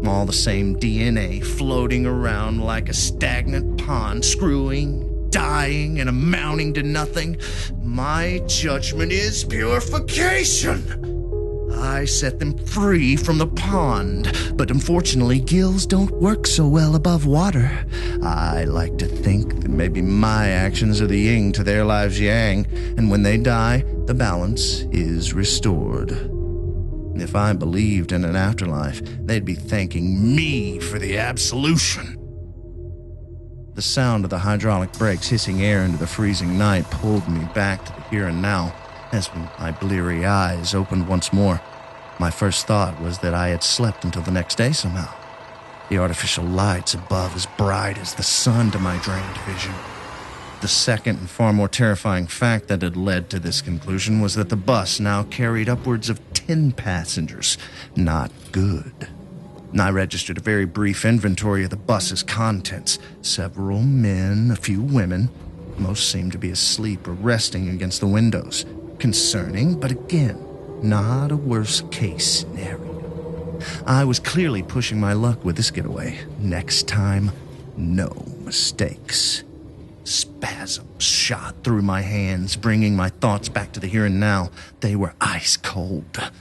All the same DNA floating around like a stagnant pond, screwing, dying, and amounting to nothing. My judgment is purification. I set them free from the pond, but unfortunately gills don't work so well above water. I like to think that maybe my actions are the yin to their lives' yang, and when they die, the balance is restored. If I believed in an afterlife, they'd be thanking me for the absolution. The sound of the hydraulic brakes hissing air into the freezing night pulled me back to the here and now. As my bleary eyes opened once more, my first thought was that I had slept until the next day somehow. The artificial lights above as bright as the sun to my drained vision. The second and far more terrifying fact that had led to this conclusion was that the bus now carried upwards of 10 passengers. Not good. I registered a very brief inventory of the bus's contents. Several men, a few women. Most seemed to be asleep or resting against the windows. Concerning, but again, not a worst-case scenario. I was clearly pushing my luck with this getaway. Next time, no mistakes. Spasms shot through my hands, bringing my thoughts back to the here and now. They were ice cold.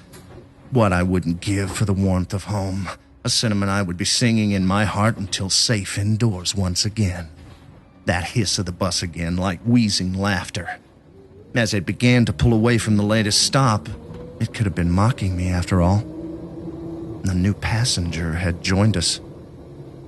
What I wouldn't give for the warmth of home. A sentiment I would be singing in my heart until safe indoors once again. That hiss of the bus again, like wheezing laughter. As it began to pull away from the latest stop, it could have been mocking me after all. A new passenger had joined us.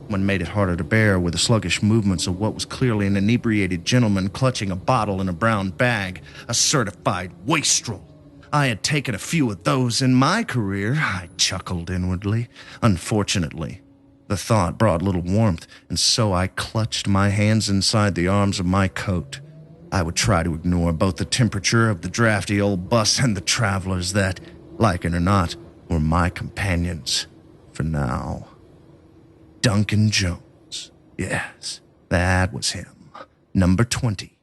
One made it harder to bear with the sluggish movements of what was clearly an inebriated gentleman clutching a bottle in a brown bag, a certified wastrel. I had taken a few of those in my career, I chuckled inwardly. Unfortunately, the thought brought little warmth, and so I clutched my hands inside the arms of my coat. I would try to ignore both the temperature of the drafty old bus and the travelers that, like it or not, were my companions for now. Duncan Jones. Yes, that was him. Number 20.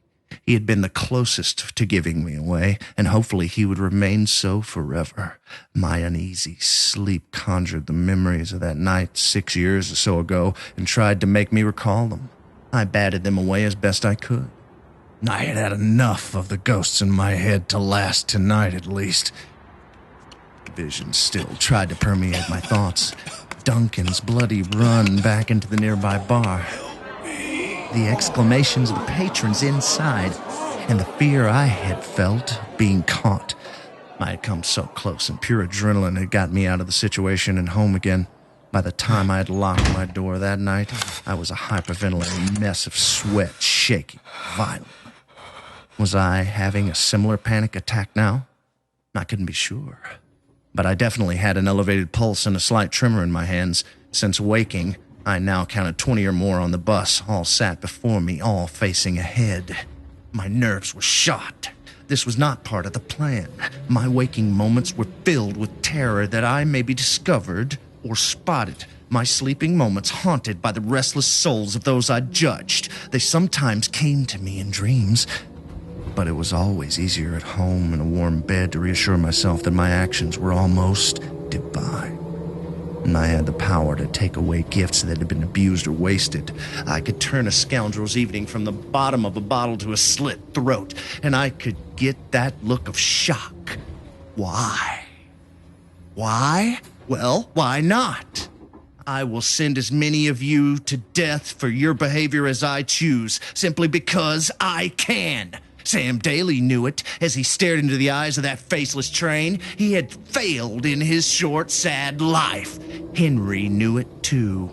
He had been the closest to giving me away, and hopefully he would remain so forever. My uneasy sleep conjured the memories of that night 6 years or so ago and tried to make me recall them. I batted them away as best I could. I had had enough of the ghosts in my head to last tonight at least. Visions still tried to permeate my thoughts. Duncan's bloody run back into the nearby bar. The exclamations of the patrons inside, and the fear I had felt being caught. I had come so close, and pure adrenaline had got me out of the situation and home again. By the time I had locked my door that night, I was a hyperventilating mess of sweat, shaking violently. Was I having a similar panic attack now? I couldn't be sure. But I definitely had an elevated pulse and a slight tremor in my hands. Since waking, I now counted 20 or more on the bus, all sat before me, all facing ahead. My nerves were shot. This was not part of the plan. My waking moments were filled with terror that I may be discovered or spotted. My sleeping moments haunted by the restless souls of those I judged. They sometimes came to me in dreams, but it was always easier at home in a warm bed to reassure myself that my actions were almost divine. And I had the power to take away gifts that had been abused or wasted. I could turn a scoundrel's evening from the bottom of a bottle to a slit throat, and I could get that look of shock. Why? Why? Well, why not? I will send as many of you to death for your behavior as I choose, simply because I can. Sam Daly knew it as he stared into the eyes of that faceless train. He had failed in his short, sad life. Henry knew it too.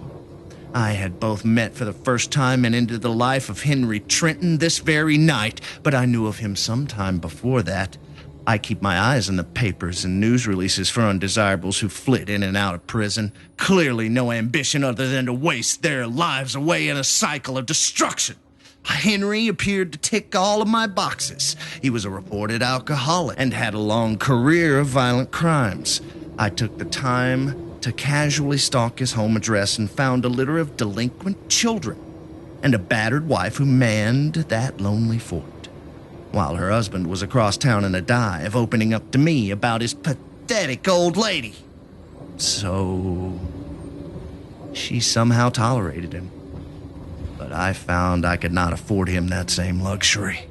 I had both met for the first time and entered the life of Henry Trenton this very night, but I knew of him sometime before that. I keep my eyes on the papers and news releases for undesirables who flit in and out of prison. Clearly no ambition other than to waste their lives away in a cycle of destruction. Henry appeared to tick all of my boxes. He was a reported alcoholic and had a long career of violent crimes. I took the time to casually stalk his home address and found a litter of delinquent children and a battered wife who manned that lonely fort, while her husband was across town in a dive, opening up to me about his pathetic old lady. So she somehow tolerated him. But I found I could not afford him that same luxury.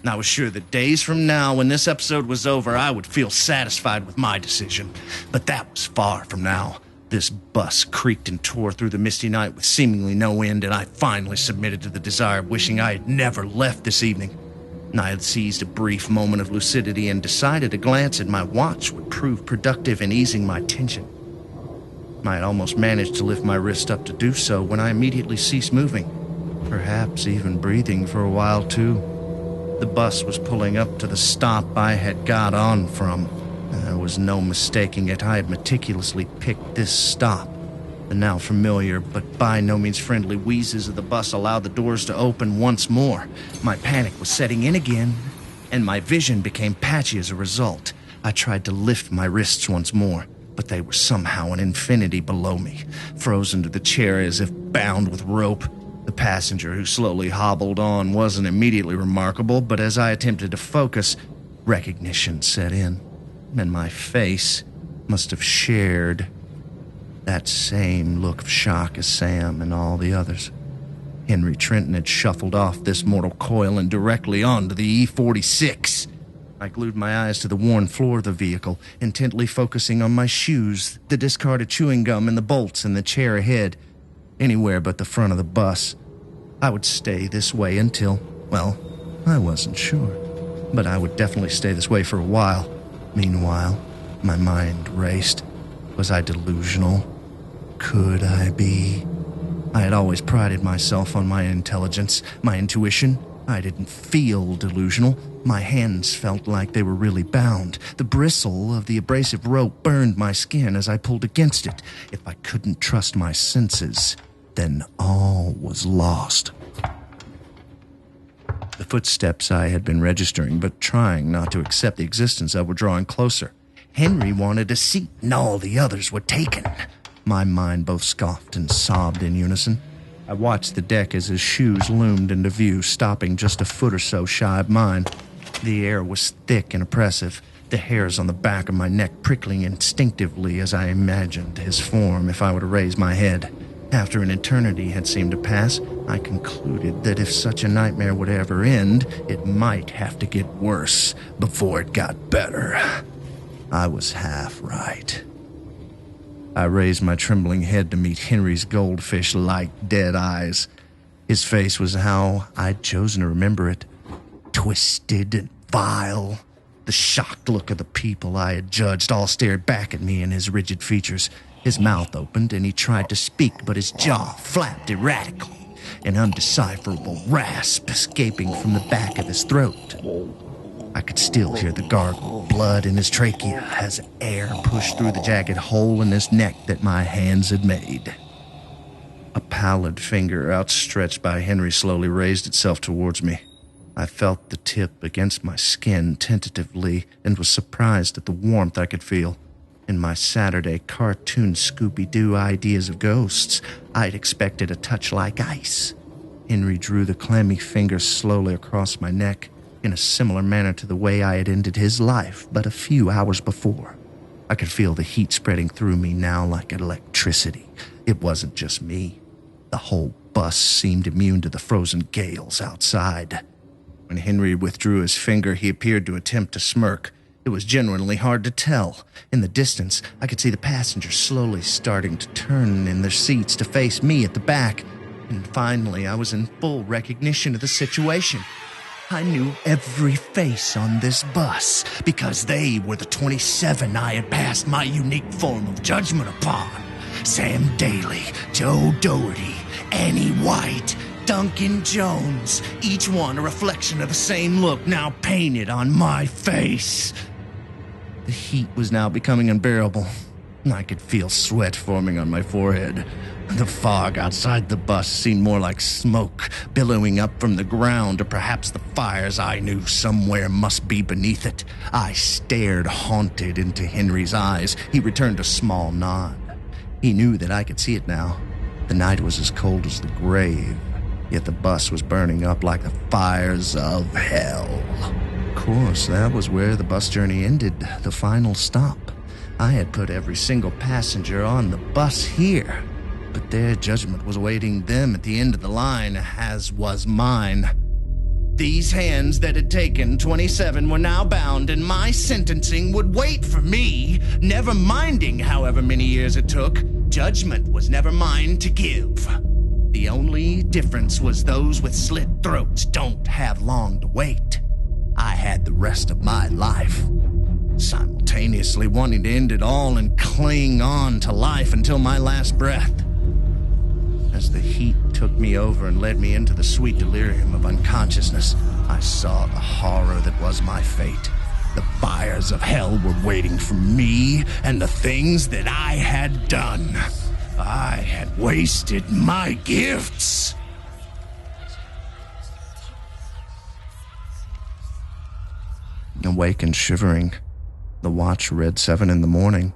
I was sure that days from now, when this episode was over, I would feel satisfied with my decision. But that was far from now. This bus creaked and tore through the misty night with seemingly no end, and I finally submitted to the desire of wishing I had never left this evening. I had seized a brief moment of lucidity and decided a glance at my watch would prove productive in easing my tension. I had almost managed to lift my wrist up to do so when I immediately ceased moving, perhaps even breathing for a while too. The bus was pulling up to the stop I had got on from. There was no mistaking it. I had meticulously picked this stop. The now familiar but by no means friendly wheezes of the bus allowed the doors to open once more. My panic was setting in again, and my vision became patchy as a result. I tried to lift my wrists once more, but they were somehow an infinity below me, frozen to the chair as if bound with rope. The passenger who slowly hobbled on wasn't immediately remarkable, but as I attempted to focus, recognition set in, and my face must have shared that same look of shock as Sam and all the others. Henry Trenton had shuffled off this mortal coil and directly onto the E46. I glued my eyes to the worn floor of the vehicle, intently focusing on my shoes, the discarded chewing gum, and the bolts in the chair ahead. Anywhere but the front of the bus. I would stay this way until, well, I wasn't sure. But I would definitely stay this way for a while. Meanwhile, my mind raced. Was I delusional? Could I be? I had always prided myself on my intelligence, my intuition. I didn't feel delusional. My hands felt like they were really bound. The bristle of the abrasive rope burned my skin as I pulled against it. If I couldn't trust my senses, then all was lost. The footsteps I had been registering, but trying not to accept the existence of, were drawing closer. Henry wanted a seat, and all the others were taken. My mind both scoffed and sobbed in unison. I watched the deck as his shoes loomed into view, stopping just a foot or so shy of mine. The air was thick and oppressive, the hairs on the back of my neck prickling instinctively as I imagined his form if I were to raise my head. After an eternity had seemed to pass, I concluded that if such a nightmare would ever end, it might have to get worse before it got better. I was half right. I raised my trembling head to meet Henry's goldfish-like dead eyes. His face was how I'd chosen to remember it. Twisted and vile. The shocked look of the people I had judged all stared back at me in his rigid features. His mouth opened and he tried to speak, but his jaw flapped erratically, an undecipherable rasp escaping from the back of his throat. I could still hear the gargle, blood in his trachea as air pushed through the jagged hole in his neck that my hands had made. A pallid finger outstretched by Henry slowly raised itself towards me. I felt the tip against my skin tentatively and was surprised at the warmth I could feel. In my Saturday cartoon Scooby-Doo ideas of ghosts, I'd expected a touch like ice. Henry drew the clammy fingers slowly across my neck in a similar manner to the way I had ended his life but a few hours before. I could feel the heat spreading through me now like electricity. It wasn't just me. The whole bus seemed immune to the frozen gales outside. When Henry withdrew his finger, he appeared to attempt to smirk. It was genuinely hard to tell. In the distance, I could see the passengers slowly starting to turn in their seats to face me at the back. And finally, I was in full recognition of the situation. I knew every face on this bus because they were the 27 I had passed my unique form of judgment upon. Sam Daly, Joe Doherty, Annie White, Duncan Jones, each one a reflection of the same look now painted on my face. The heat was now becoming unbearable. I could feel sweat forming on my forehead. The fog outside the bus seemed more like smoke billowing up from the ground, or perhaps the fires I knew somewhere must be beneath it. I stared haunted into Henry's eyes. He returned a small nod. He knew that I could see it now. The night was as cold as the grave, yet the bus was burning up like the fires of hell. Of course, that was where the bus journey ended, the final stop. I had put every single passenger on the bus here, but their judgment was awaiting them at the end of the line, as was mine. These hands that had taken 27 were now bound, and my sentencing would wait for me, never minding however many years it took. Judgment was never mine to give. The only difference was those with slit throats don't have long to wait. I had the rest of my life, simultaneously wanting to end it all and cling on to life until my last breath. As the heat took me over and led me into the sweet delirium of unconsciousness, I saw the horror that was my fate. The fires of hell were waiting for me and the things that I had done. I had wasted my gifts. Awake and shivering, the watch read 7 in the morning.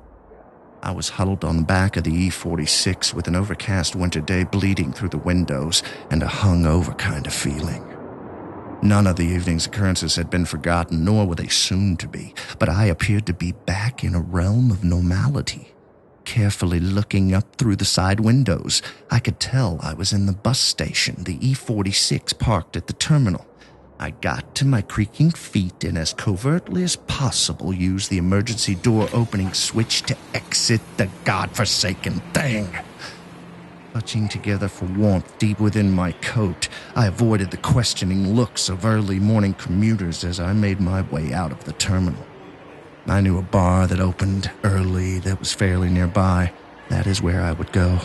I was huddled on the back of the E46 with an overcast winter day bleeding through the windows and a hungover kind of feeling. None of the evening's occurrences had been forgotten, nor were they soon to be, but I appeared to be back in a realm of normality. Carefully looking up through the side windows, I could tell I was in the bus station, the E46 parked at the terminal. I got to my creaking feet and as covertly as possible used the emergency door opening switch to exit the godforsaken thing. Clutching together for warmth deep within my coat, I avoided the questioning looks of early morning commuters as I made my way out of the terminal. I knew a bar that opened early that was fairly nearby. That is where I would go.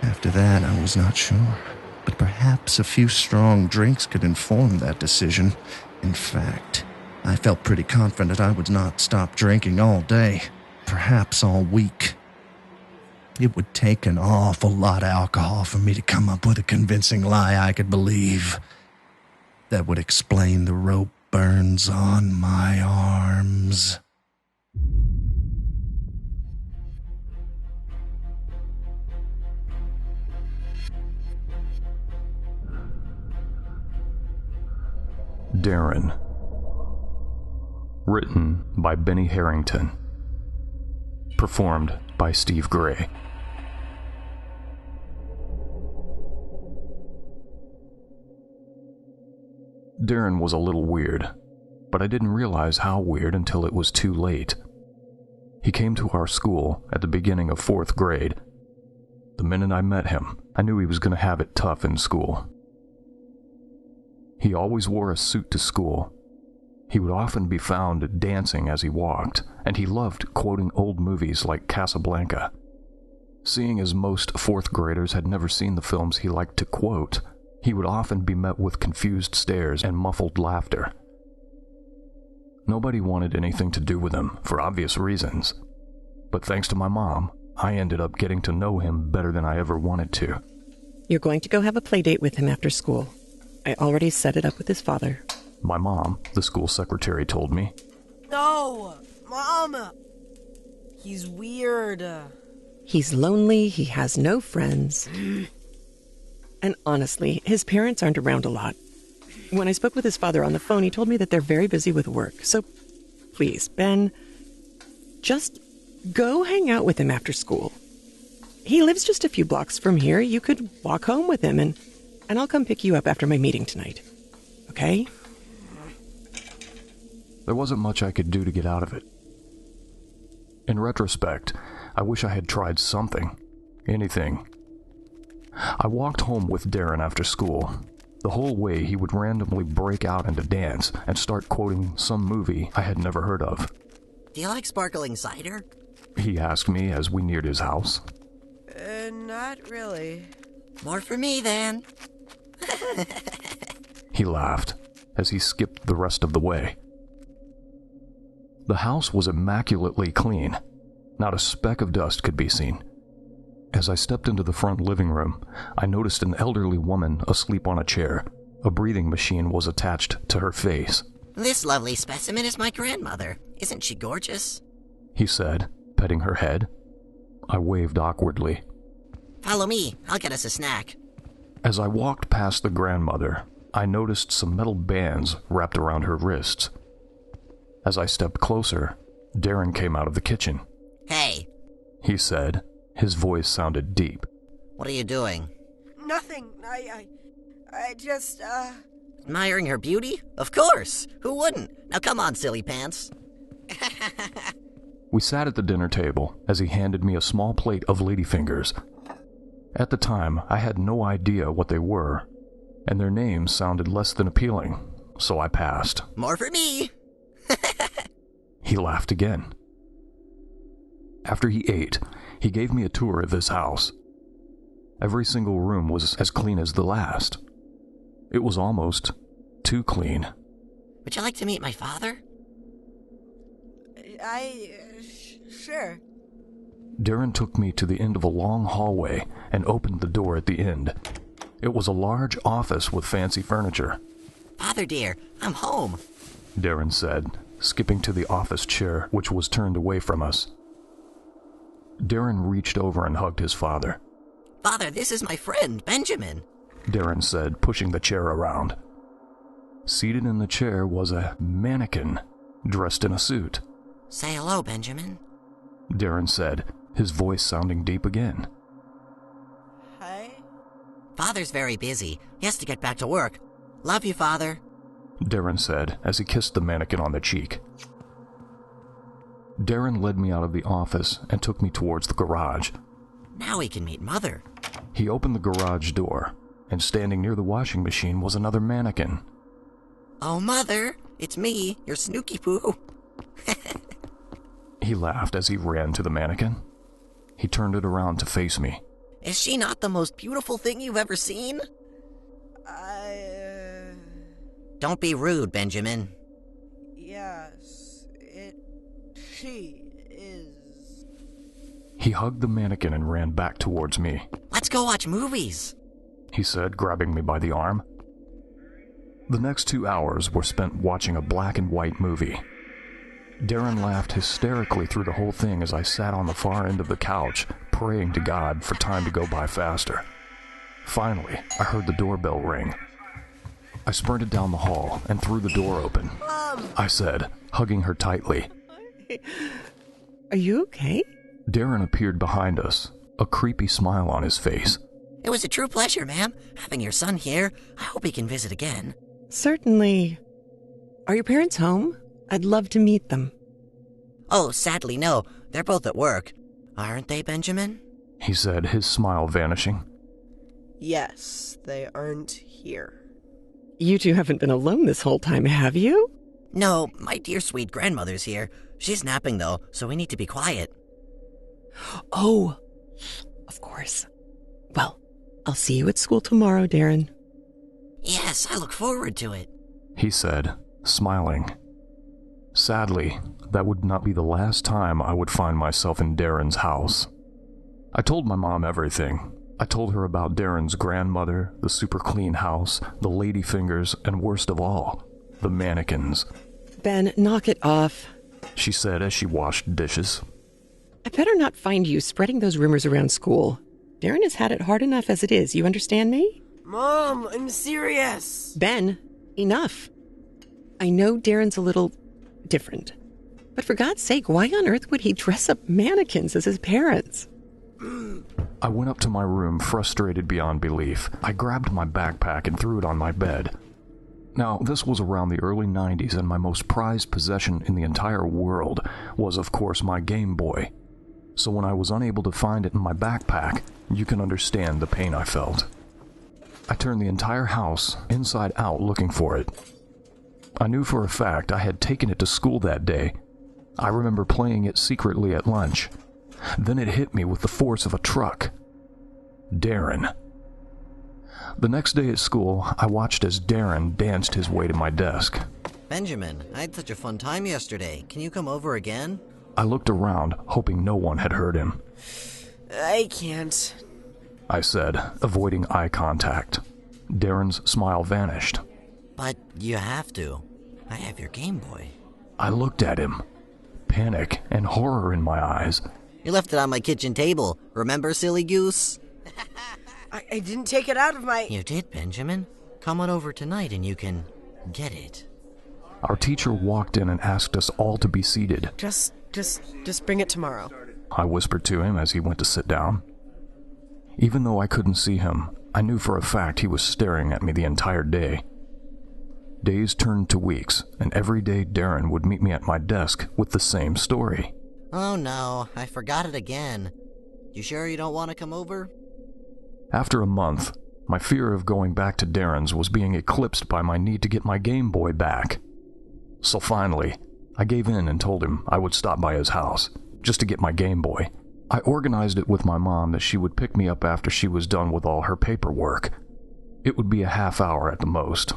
After that, I was not sure. But perhaps a few strong drinks could inform that decision. In fact, I felt pretty confident I would not stop drinking all day, perhaps all week. It would take an awful lot of alcohol for me to come up with a convincing lie I could believe that would explain the rope burns on my arms. Darren. Written by Benny Harrington. Performed by Steve Gray. Darren was a little weird, but I didn't realize how weird until it was too late. He came to our school at the beginning of 4th grade. The minute I met him, I knew he was going to have it tough in school. He always wore a suit to school. He would often be found dancing as he walked, and he loved quoting old movies like Casablanca. Seeing as most 4th graders had never seen the films he liked to quote, he would often be met with confused stares and muffled laughter. Nobody wanted anything to do with him, for obvious reasons. But thanks to my mom, I ended up getting to know him better than I ever wanted to. You're going to go have a play date with him after school. I already set it up with his father. My mom, the school secretary, told me. No! Mama! He's weird. He's lonely, he has no friends. And honestly, his parents aren't around a lot. When I spoke with his father on the phone, he told me that they're very busy with work. So, please, Ben, just go hang out with him after school. He lives just a few blocks from here. You could walk home with him, and I'll come pick you up after my meeting tonight. Okay? There wasn't much I could do to get out of it. In retrospect, I wish I had tried something. Anything. I walked home with Darren after school. The whole way he would randomly break out into dance and start quoting some movie I had never heard of. Do you like sparkling cider? He asked me as we neared his house. Not really. More for me, then. He laughed as he skipped the rest of the way. The house was immaculately clean. Not a speck of dust could be seen. As I stepped into the front living room, I noticed an elderly woman asleep on a chair. A breathing machine was attached to her face. This lovely specimen is my grandmother. Isn't she gorgeous? He said, petting her head. I waved awkwardly. Follow me. I'll get us a snack. As I walked past the grandmother, I noticed some metal bands wrapped around her wrists. As I stepped closer, Darren came out of the kitchen. Hey, he said. His voice sounded deep. What are you doing? Nothing. I just, Admiring her beauty? Of course. Who wouldn't? Now come on, silly pants. We sat at the dinner table as he handed me a small plate of ladyfingers. At the time, I had no idea what they were, and their names sounded less than appealing, so I passed. More for me. He laughed again. After he ate, he gave me a tour of his house. Every single room was as clean as the last. It was almost too clean. Would you like to meet my father? Sure. Darren took me to the end of a long hallway and opened the door at the end. It was a large office with fancy furniture. Father dear, I'm home, Darren said, skipping to the office chair which was turned away from us. Darren reached over and hugged his father. Father, this is my friend, Benjamin, Darren said, pushing the chair around. Seated in the chair was a mannequin, dressed in a suit. Say hello, Benjamin, Darren said, his voice sounding deep again. Hi. Father's very busy. He has to get back to work. Love you, Father, Darren said as he kissed the mannequin on the cheek. Darren led me out of the office and took me towards the garage. Now we can meet Mother. He opened the garage door, and standing near the washing machine was another mannequin. Oh, Mother, it's me, your Snooky Poo. He laughed as he ran to the mannequin. He turned it around to face me. Is she not the most beautiful thing you've ever seen? Don't be rude, Benjamin. Yes, she is. He hugged the mannequin and ran back towards me. Let's go watch movies, he said, grabbing me by the arm. The next 2 hours were spent watching a black and white movie. Darren laughed hysterically through the whole thing as I sat on the far end of the couch, praying to God for time to go by faster. Finally, I heard the doorbell ring. I sprinted down the hall and threw the door open. Mom! I said, hugging her tightly. Are you okay? Darren appeared behind us, a creepy smile on his face. It was a true pleasure, ma'am, having your son here. I hope he can visit again. Certainly. Are your parents home? I'd love to meet them. Oh, sadly, no. They're both at work. Aren't they, Benjamin? He said, his smile vanishing. Yes, they aren't here. You two haven't been alone this whole time, have you? No, my dear sweet grandmother's here. She's napping, though, so we need to be quiet. Oh, of course. Well, I'll see you at school tomorrow, Darren. Yes, I look forward to it, he said, smiling. Sadly, that would not be the last time I would find myself in Darren's house. I told my mom everything. I told her about Darren's grandmother, the super clean house, the ladyfingers, and worst of all, The mannequins. Ben, knock it off. She said as she washed dishes. I better not find you spreading those rumors around school. Darren has had it hard enough as it is. You understand me? Mom, I'm serious. Ben, enough. I know Darren's a little different. But for God's sake, why on earth would he dress up mannequins as his parents? I went up to my room, frustrated beyond belief. I grabbed my backpack and threw it on my bed. Now, this was around the early 90s, and my most prized possession in the entire world was, of course, my Game Boy. So when I was unable to find it in my backpack, you can understand the pain I felt. I turned the entire house inside out looking for it. I knew for a fact I had taken it to school that day. I remember playing it secretly at lunch. Then it hit me with the force of a truck. Darren. The next day at school, I watched as Darren danced his way to my desk. Benjamin, I had such a fun time yesterday. Can you come over again? I looked around, hoping no one had heard him. I can't, I said, avoiding eye contact. Darren's smile vanished. But you have to. I have your Game Boy. I looked at him. Panic and horror in my eyes. You left it on my kitchen table. Remember, silly goose? I didn't take it out of my... You did, Benjamin. Come on over tonight and you can get it. Our teacher walked in and asked us all to be seated. Just bring it tomorrow. I whispered to him as he went to sit down. Even though I couldn't see him, I knew for a fact he was staring at me the entire day. Days turned to weeks, and every day Darren would meet me at my desk with the same story. Oh no, I forgot it again. You sure you don't want to come over? After a month, my fear of going back to Darren's was being eclipsed by my need to get my Game Boy back. So finally, I gave in and told him I would stop by his house, just to get my Game Boy. I organized it with my mom that she would pick me up after she was done with all her paperwork. It would be a half hour at the most.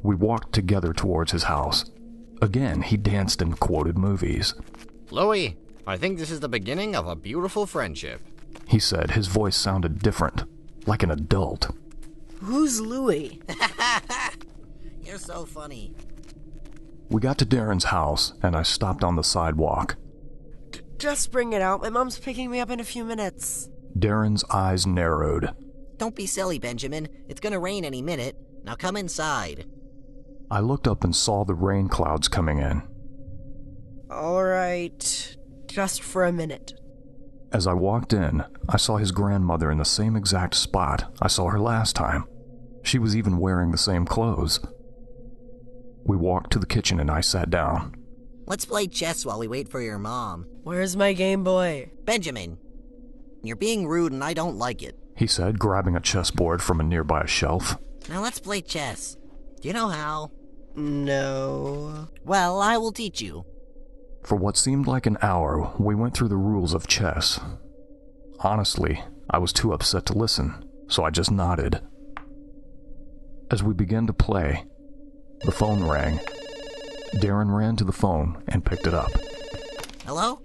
We walked together towards his house. Again, he danced and quoted movies. Louie, I think this is the beginning of a beautiful friendship. He said. His voice sounded different, like an adult. Who's Louie? You're so funny. We got to Darren's house, and I stopped on the sidewalk. Just bring it out. My mom's picking me up in a few minutes. Darren's eyes narrowed. Don't be silly, Benjamin. It's gonna rain any minute. Now come inside. I looked up and saw the rain clouds coming in. All right. Just for a minute. As I walked in, I saw his grandmother in the same exact spot I saw her last time. She was even wearing the same clothes. We walked to the kitchen and I sat down. Let's play chess while we wait for your mom. Where's my Game Boy? Benjamin, you're being rude and I don't like it, he said, grabbing a chessboard from a nearby shelf. Now let's play chess. Do you know how? No. Well, I will teach you. For what seemed like an hour, we went through the rules of chess. Honestly, I was too upset to listen, so I just nodded. As we began to play, the phone rang. Darren ran to the phone and picked it up. Hello?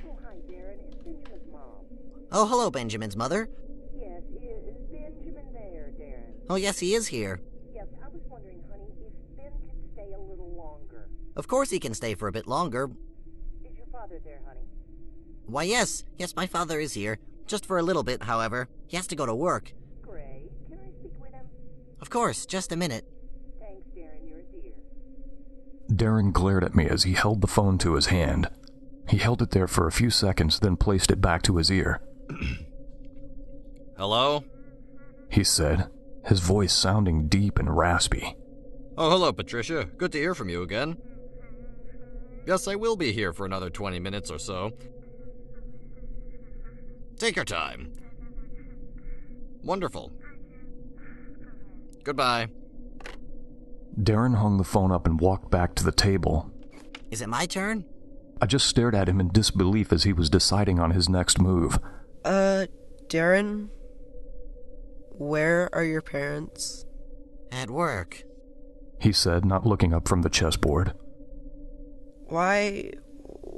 Oh, hi, Darren. It's Benjamin's mom. Oh, hello, Benjamin's mother. Yes, is Benjamin there, Darren? Oh, yes, he is here. Yes, I was wondering, honey, if Ben could stay a little longer. Of course he can stay for a bit longer. Is your father there, honey? Why, yes. Yes, my father is here. Just for a little bit, however. He has to go to work. Great. Can I speak with him? Of course, just a minute. Thanks, Darren. You're a dear. Darren glared at me as he held the phone to his hand. He held it there for a few seconds, then placed it back to his ear. Hello? He said, his voice sounding deep and raspy. Oh, hello, Patricia. Good to hear from you again. Yes, I will be here for another 20 minutes or so. Take your time. Wonderful. Goodbye. Darren hung the phone up and walked back to the table. Is it my turn? I just stared at him in disbelief as he was deciding on his next move. Darren? Where are your parents? At work, he said, not looking up from the chessboard. Why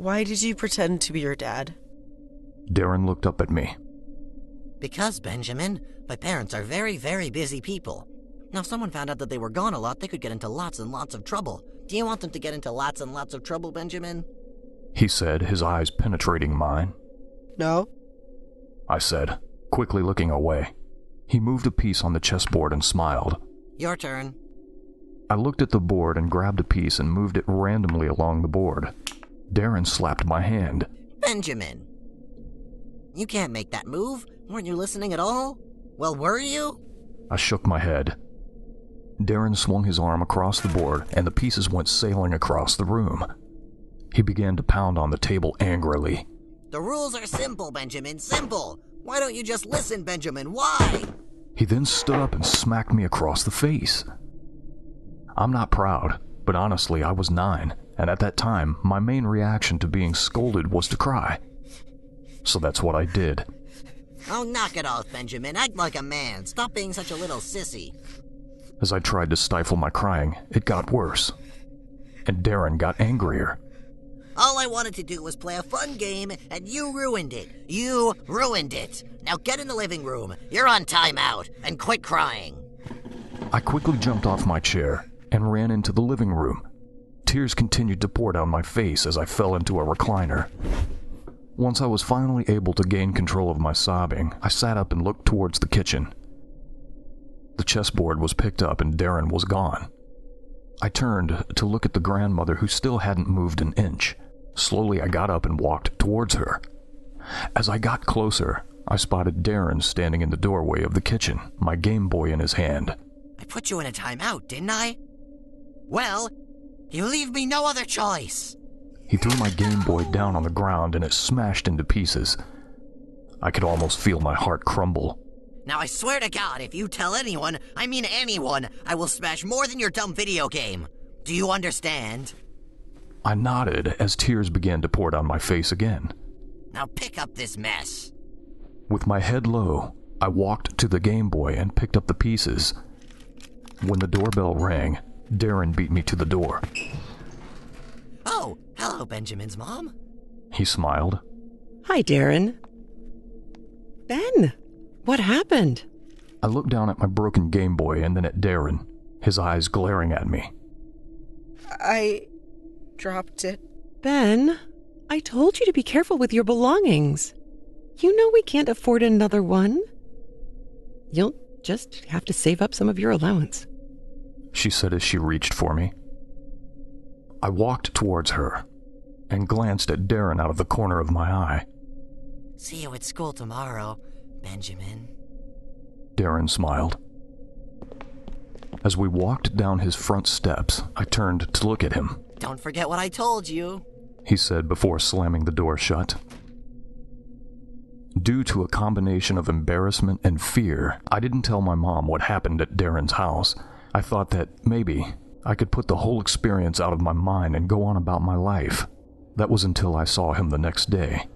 did you pretend to be your dad? Darren looked up at me. Because, Benjamin, my parents are very, very busy people. Now, if someone found out that they were gone a lot, they could get into lots and lots of trouble. Do you want them to get into lots and lots of trouble, Benjamin? He said, his eyes penetrating mine. No. I said, quickly looking away. He moved a piece on the chessboard and smiled. Your turn. I looked at the board and grabbed a piece and moved it randomly along the board. Darren slapped my hand. Benjamin! You can't make that move. Weren't you listening at all? Well, were you? I shook my head. Darren swung his arm across the board, and the pieces went sailing across the room. He began to pound on the table angrily. The rules are simple, Benjamin, simple. Why don't you just listen, Benjamin? Why? He then stood up and smacked me across the face. I'm not proud, but honestly, I was 9, and at that time, my main reaction to being scolded was to cry. So that's what I did. Oh, knock it off, Benjamin. Act like a man. Stop being such a little sissy. As I tried to stifle my crying, it got worse. And Darren got angrier. All I wanted to do was play a fun game, and you ruined it. You ruined it. Now get in the living room. You're on timeout, and quit crying. I quickly jumped off my chair and ran into the living room. Tears continued to pour down my face as I fell into a recliner. Once I was finally able to gain control of my sobbing, I sat up and looked towards the kitchen. The chessboard was picked up and Darren was gone. I turned to look at the grandmother who still hadn't moved an inch. Slowly I got up and walked towards her. As I got closer, I spotted Darren standing in the doorway of the kitchen, my Game Boy in his hand. I put you in a timeout, didn't I? Well, you leave me no other choice. He threw my Game Boy down on the ground and it smashed into pieces. I could almost feel my heart crumble. Now I swear to God, if you tell anyone, I mean anyone, I will smash more than your dumb video game. Do you understand? I nodded as tears began to pour down my face again. Now pick up this mess. With my head low, I walked to the Game Boy and picked up the pieces. When the doorbell rang, Darren beat me to the door. Oh, hello, Benjamin's mom. He smiled. Hi, Darren. Ben, what happened? I looked down at my broken Game Boy and then at Darren, his eyes glaring at me. I dropped it. Ben, I told you to be careful with your belongings. You know we can't afford another one. You'll just have to save up some of your allowance, she said as she reached for me. I walked towards her and glanced at Darren out of the corner of my eye. See you at school tomorrow, Benjamin. Darren smiled. As we walked down his front steps, I turned to look at him. Don't forget what I told you, he said before slamming the door shut. Due to a combination of embarrassment and fear, I didn't tell my mom what happened at Darren's house. I thought that maybe I could put the whole experience out of my mind and go on about my life. That was until I saw him the next day.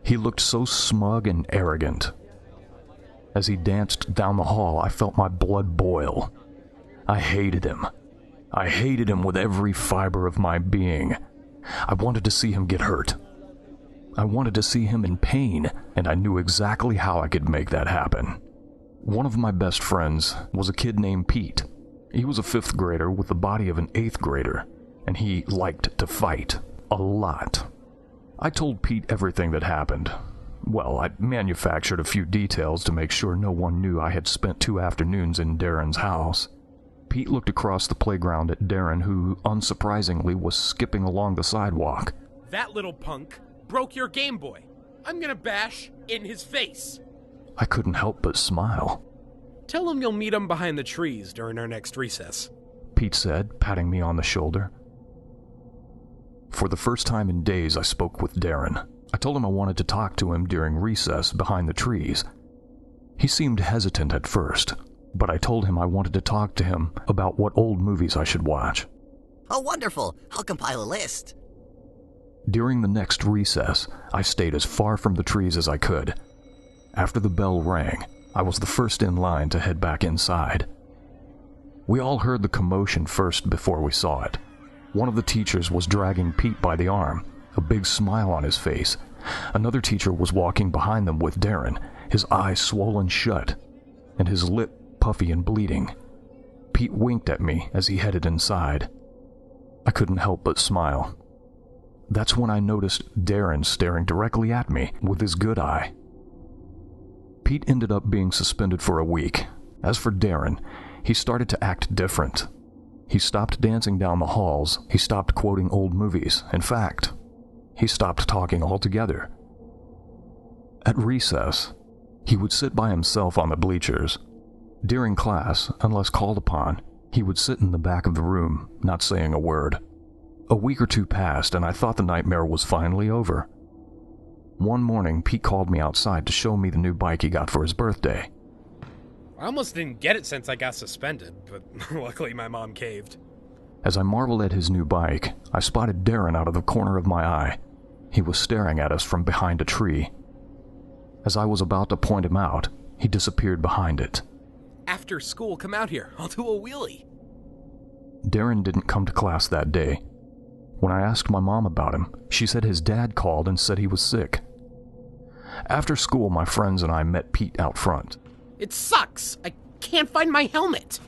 He looked so smug and arrogant. As he danced down the hall, I felt my blood boil. I hated him. I hated him with every fiber of my being. I wanted to see him get hurt. I wanted to see him in pain, and I knew exactly how I could make that happen. One of my best friends was a kid named Pete. He was a 5th grader with the body of an 8th grader, and he liked to fight a lot. I told Pete everything that happened. Well, I manufactured a few details to make sure no one knew I had spent 2 afternoons in Darren's house. Pete looked across the playground at Darren, who, unsurprisingly, was skipping along the sidewalk. That little punk broke your Game Boy. I'm gonna bash in his face. I couldn't help but smile. Tell him you'll meet him behind the trees during our next recess, Pete said, patting me on the shoulder. For the first time in days, I spoke with Darren. I told him I wanted to talk to him during recess behind the trees. He seemed hesitant at first, but I told him I wanted to talk to him about what old movies I should watch. Oh, wonderful. I'll compile a list. During the next recess, I stayed as far from the trees as I could. After the bell rang, I was the first in line to head back inside. We all heard the commotion first before we saw it. One of the teachers was dragging Pete by the arm, a big smile on his face. Another teacher was walking behind them with Darren, his eyes swollen shut, and his lip puffy and bleeding. Pete winked at me as he headed inside. I couldn't help but smile. That's when I noticed Darren staring directly at me with his good eye. Pete ended up being suspended for a week. As for Darren, he started to act different. He stopped dancing down the halls. He stopped quoting old movies. In fact, he stopped talking altogether. At recess, he would sit by himself on the bleachers. During class, unless called upon, he would sit in the back of the room, not saying a word. A week or two passed, and I thought the nightmare was finally over. One morning, Pete called me outside to show me the new bike he got for his birthday. I almost didn't get it since I got suspended, but luckily my mom caved. As I marveled at his new bike, I spotted Darren out of the corner of my eye. He was staring at us from behind a tree. As I was about to point him out, he disappeared behind it. After school, come out here. I'll do a wheelie. Darren didn't come to class that day. When I asked my mom about him, she said his dad called and said he was sick. After school, my friends and I met Pete out front. It sucks. I can't find my helmet.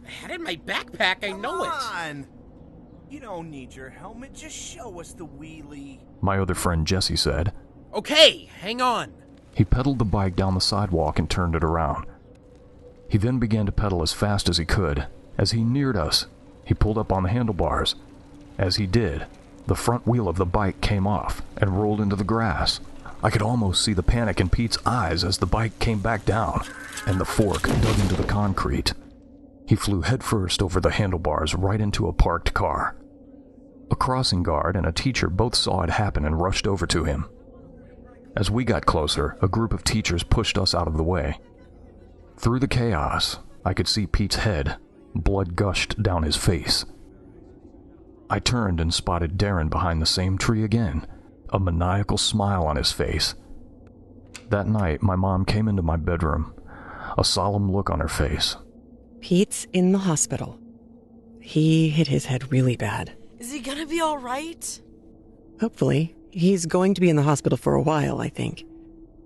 I had it in my backpack. I know it. Come on. You don't need your helmet. Just show us the wheelie. My other friend Jesse said. Okay, hang on. He pedaled the bike down the sidewalk and turned it around. He then began to pedal as fast as he could. As he neared us, he pulled up on the handlebars. As he did, the front wheel of the bike came off and rolled into the grass. I could almost see the panic in Pete's eyes as the bike came back down and the fork dug into the concrete. He flew headfirst over the handlebars right into a parked car. A crossing guard and a teacher both saw it happen and rushed over to him. As we got closer, a group of teachers pushed us out of the way. Through the chaos, I could see Pete's head. Blood gushed down his face. I turned and spotted Darren behind the same tree again, a maniacal smile on his face. That night, my mom came into my bedroom, a solemn look on her face. Pete's in the hospital. He hit his head really bad. Is he gonna be all right? Hopefully. He's going to be in the hospital for a while, I think.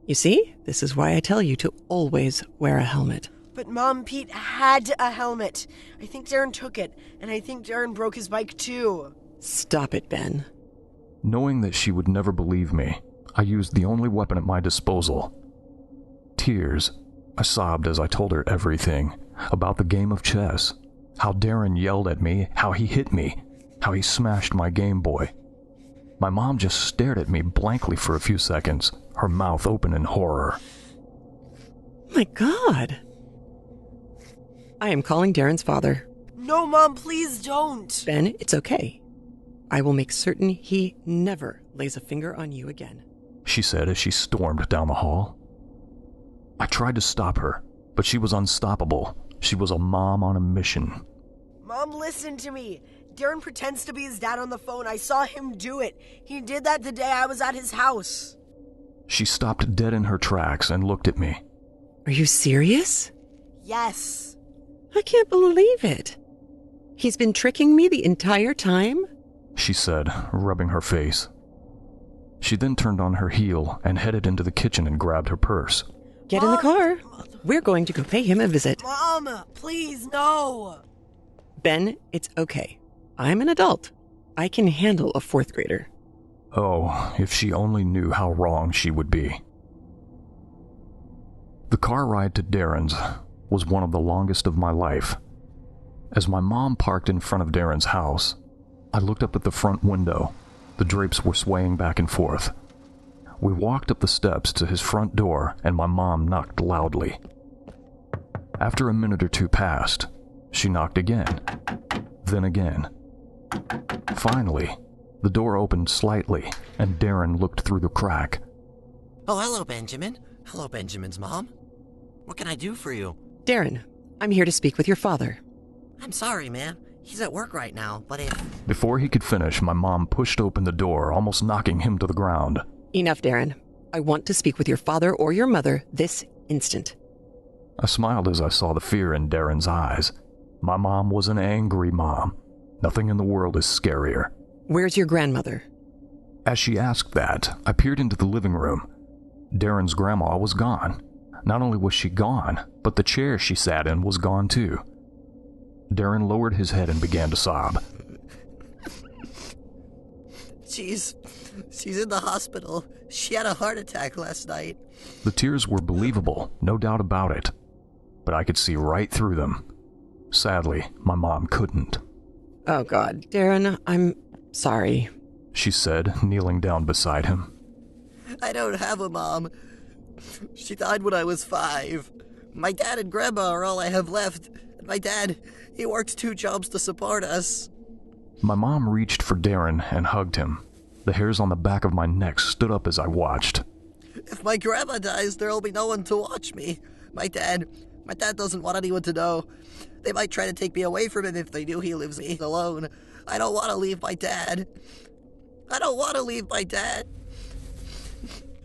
You see, this is why I tell you to always wear a helmet. But Mom, Pete had a helmet. I think Darren took it, and I think Darren broke his bike too. Stop it, Ben. Knowing that she would never believe me, I used the only weapon at my disposal. Tears. I sobbed as I told her everything. About the game of chess. How Darren yelled at me, how he hit me, how he smashed my Game Boy. My mom just stared at me blankly for a few seconds, her mouth open in horror. My God. I am calling Darren's father. No, Mom, please don't. Ben, it's okay. I will make certain he never lays a finger on you again, she said as she stormed down the hall. I tried to stop her, but she was unstoppable. She was a mom on a mission. Mom, listen to me. Darren pretends to be his dad on the phone. I saw him do it. He did that the day I was at his house. She stopped dead in her tracks and looked at me. Are you serious? Yes. I can't believe it. He's been tricking me the entire time? She said, rubbing her face. She then turned on her heel and headed into the kitchen and grabbed her purse. Get in the car. We're going to go pay him a visit. Mom, please, no. Ben, it's okay. I'm an adult. I can handle a fourth grader. Oh, if she only knew how wrong she would be. The car ride to Darren's was one of the longest of my life. As my mom parked in front of Darren's house, I looked up at the front window. The drapes were swaying back and forth. We walked up the steps to his front door, and my mom knocked loudly. After a minute or two passed, she knocked again, then again. Finally, the door opened slightly, and Darren looked through the crack. Oh, hello, Benjamin. Hello, Benjamin's mom. What can I do for you? Darren, I'm here to speak with your father. I'm sorry, man. He's at work right now, but if... Before he could finish, my mom pushed open the door, almost knocking him to the ground. Enough, Darren. I want to speak with your father or your mother this instant. I smiled as I saw the fear in Darren's eyes. My mom was an angry mom. Nothing in the world is scarier. Where's your grandmother? As she asked that, I peered into the living room. Darren's grandma was gone. Not only was she gone, but the chair she sat in was gone too. Darren lowered his head and began to sob. She's in the hospital. She had a heart attack last night. The tears were believable, no doubt about it. But I could see right through them. Sadly, my mom couldn't. Oh, God. Darren, I'm sorry, she said, kneeling down beside him. I don't have a mom. She died when I was 5. My dad and Grandma are all I have left. And my dad, he works 2 jobs to support us. My mom reached for Darren and hugged him. The hairs on the back of my neck stood up as I watched. If my grandma dies, there'll be no one to watch me. My dad doesn't want anyone to know. They might try to take me away from him if they knew he lives alone. I don't want to leave my dad. I don't want to leave my dad.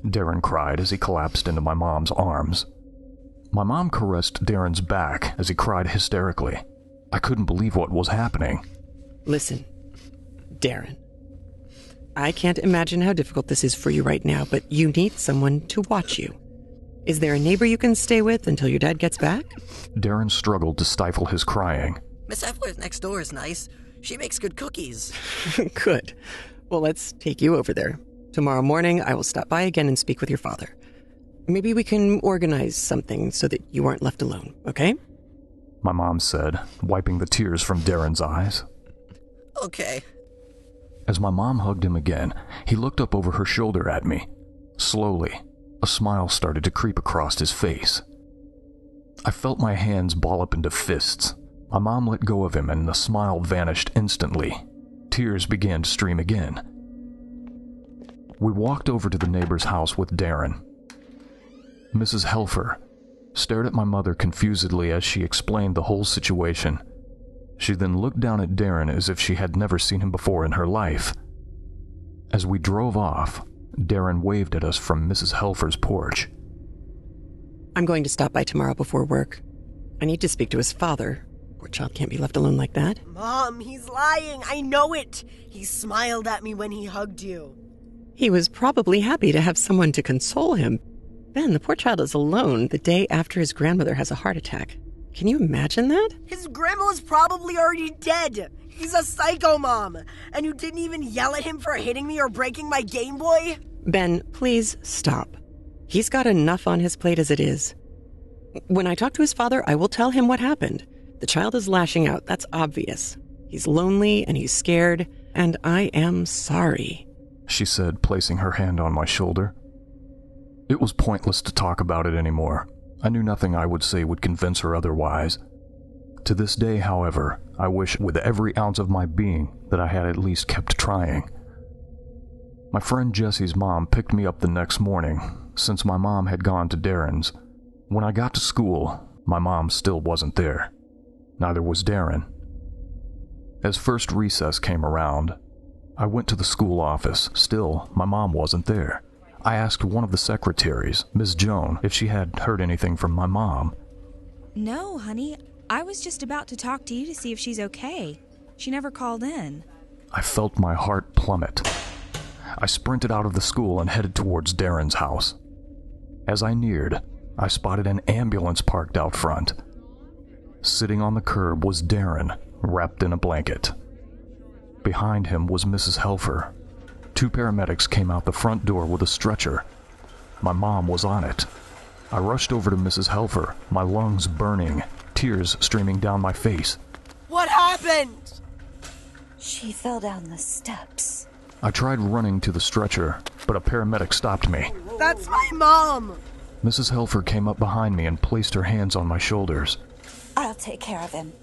Darren cried as he collapsed into my mom's arms. My mom caressed Darren's back as he cried hysterically. I couldn't believe what was happening. Listen, Darren. I can't imagine how difficult this is for you right now, but you need someone to watch you. Is there a neighbor you can stay with until your dad gets back? Darren struggled to stifle his crying. Miss Effler's next door is nice. She makes good cookies. Good. Well, let's take you over there. Tomorrow morning, I will stop by again and speak with your father. Maybe we can organize something so that you aren't left alone, okay? My mom said, wiping the tears from Darren's eyes. Okay. As my mom hugged him again, he looked up over her shoulder at me. Slowly, a smile started to creep across his face. I felt my hands ball up into fists. My mom let go of him and the smile vanished instantly. Tears began to stream again. We walked over to the neighbor's house with Darren. Mrs. Helfer stared at my mother confusedly as she explained the whole situation. She then looked down at Darren as if she had never seen him before in her life. As we drove off, Darren waved at us from Mrs. Helfer's porch. I'm going to stop by tomorrow before work. I need to speak to his father. Poor child can't be left alone like that. Mom, he's lying. I know it. He smiled at me when he hugged you. He was probably happy to have someone to console him. Ben, the poor child is alone the day after his grandmother has a heart attack. Can you imagine that? His grandma was probably already dead. He's a psycho, Mom. And you didn't even yell at him for hitting me or breaking my Game Boy? Ben, please stop. He's got enough on his plate as it is. When I talk to his father, I will tell him what happened. The child is lashing out, that's obvious. He's lonely and he's scared, and I am sorry, she said, placing her hand on my shoulder. It was pointless to talk about it anymore. I knew nothing I would say would convince her otherwise. To this day, however, I wish with every ounce of my being that I had at least kept trying. My friend Jesse's mom picked me up the next morning, since my mom had gone to Darren's. When I got to school, my mom still wasn't there. Neither was Darren. As first recess came around, I went to the school office. Still, my mom wasn't there. I asked one of the secretaries, Miss Joan, if she had heard anything from my mom. No, honey. I was just about to talk to you to see if she's okay. She never called in. I felt my heart plummet. I sprinted out of the school and headed towards Darren's house. As I neared, I spotted an ambulance parked out front. Sitting on the curb was Darren, wrapped in a blanket. Behind him was Mrs. Helfer. 2 paramedics came out the front door with a stretcher. My mom was on it. I rushed over to Mrs. Helfer, my lungs burning, tears streaming down my face. What happened? She fell down the steps. I tried running to the stretcher, but a paramedic stopped me. That's my mom! Mrs. Helfer came up behind me and placed her hands on my shoulders. I'll take care of him.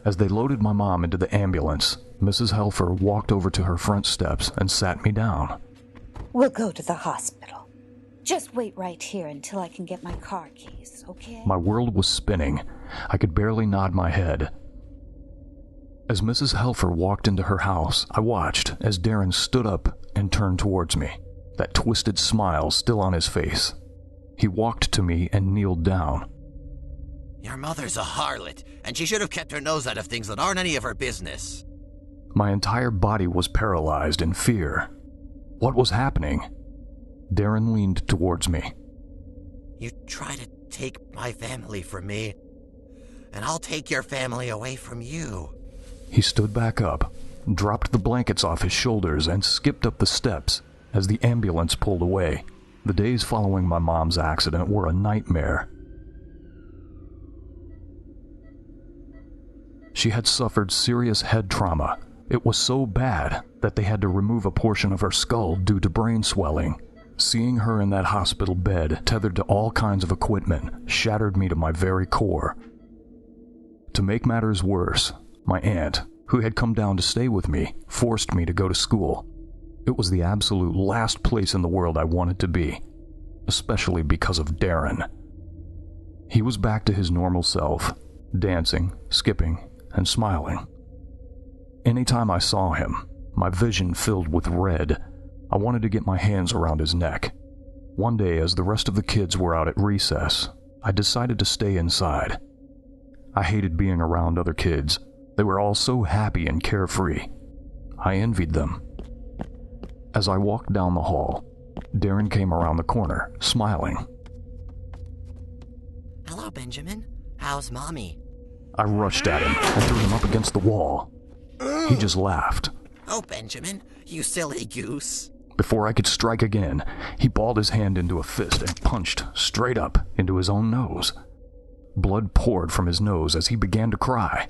As they loaded my mom into the ambulance, Mrs. Helfer walked over to her front steps and sat me down. We'll go to the hospital. Just wait right here until I can get my car keys, okay? My world was spinning. I could barely nod my head. As Mrs. Helfer walked into her house, I watched as Darren stood up and turned towards me, that twisted smile still on his face. He walked to me and kneeled down. Your mother's a harlot, and she should have kept her nose out of things that aren't any of her business. My entire body was paralyzed in fear. What was happening? Darren leaned towards me. You try to take my family from me, and I'll take your family away from you. He stood back up, dropped the blankets off his shoulders, and skipped up the steps as the ambulance pulled away. The days following my mom's accident were a nightmare. She had suffered serious head trauma. It was so bad that they had to remove a portion of her skull due to brain swelling. Seeing her in that hospital bed, tethered to all kinds of equipment, shattered me to my very core. To make matters worse, my aunt, who had come down to stay with me, forced me to go to school. It was the absolute last place in the world I wanted to be, especially because of Darren. He was back to his normal self, dancing, skipping, and smiling. Anytime I saw him, my vision filled with red. I wanted to get my hands around his neck. One day, as the rest of the kids were out at recess, I decided to stay inside. I hated being around other kids. They were all so happy and carefree. I envied them. As I walked down the hall, Darren came around the corner, smiling. Hello, Benjamin. How's Mommy? I rushed at him and threw him up against the wall. He just laughed. Oh, Benjamin, you silly goose. Before I could strike again, he balled his hand into a fist and punched straight up into his own nose. Blood poured from his nose as he began to cry.